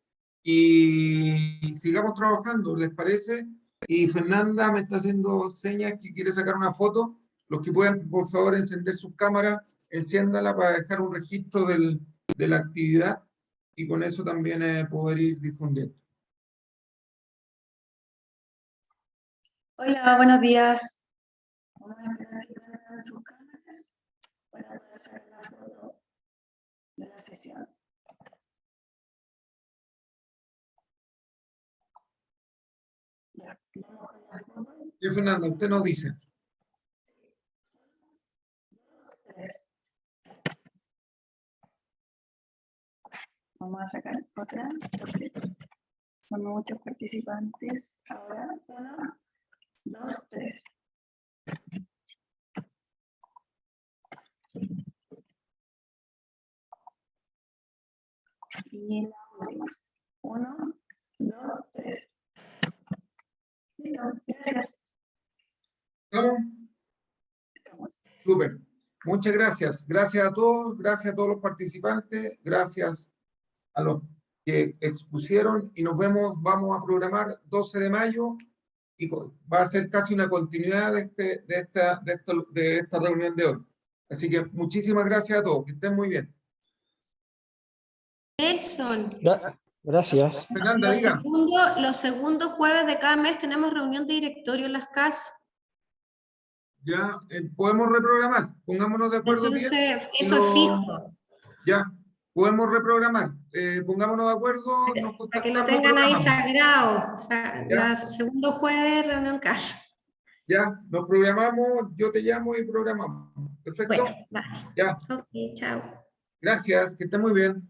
y sigamos trabajando, ¿les parece? Y Fernanda me está haciendo señas que quiere sacar una foto. Los que puedan, por favor, encender sus cámaras, enciéndala para dejar un registro de la actividad y con eso también poder ir difundiendo. Hola, buenos días. Vamos a esperar que prendan sus cámaras para poder hacer la foto de la sesión. Ya, vamos con la foto. Sí, Fernanda, usted nos dice. 3. Vamos a sacar otra porque son muchos participantes. Ahora, 1, 2, 3. Y la última. 1, 2, 3. Listo, gracias. ¿Estamos? Súper. Muchas gracias. Gracias a todos los participantes, gracias a los que expusieron y nos vemos, vamos a programar 12 de mayo y va a ser casi una continuidad de esta reunión de hoy. Así que muchísimas gracias a todos, que estén muy bien. Nelson, Gracias. Fernanda, diga. los segundos jueves de cada mes tenemos reunión de directorio en las casas. Ya, podemos reprogramar. Pongámonos de acuerdo bien. Entonces, eso es fijo. Ya, podemos reprogramar. Pongámonos de acuerdo. Para que lo tengan ahí sagrado. Ya. Segundo jueves, reunión en casa. Ya, nos programamos, yo te llamo y programamos. Perfecto. Bueno, vale. Ya. Ok, chao. Gracias, que esté muy bien.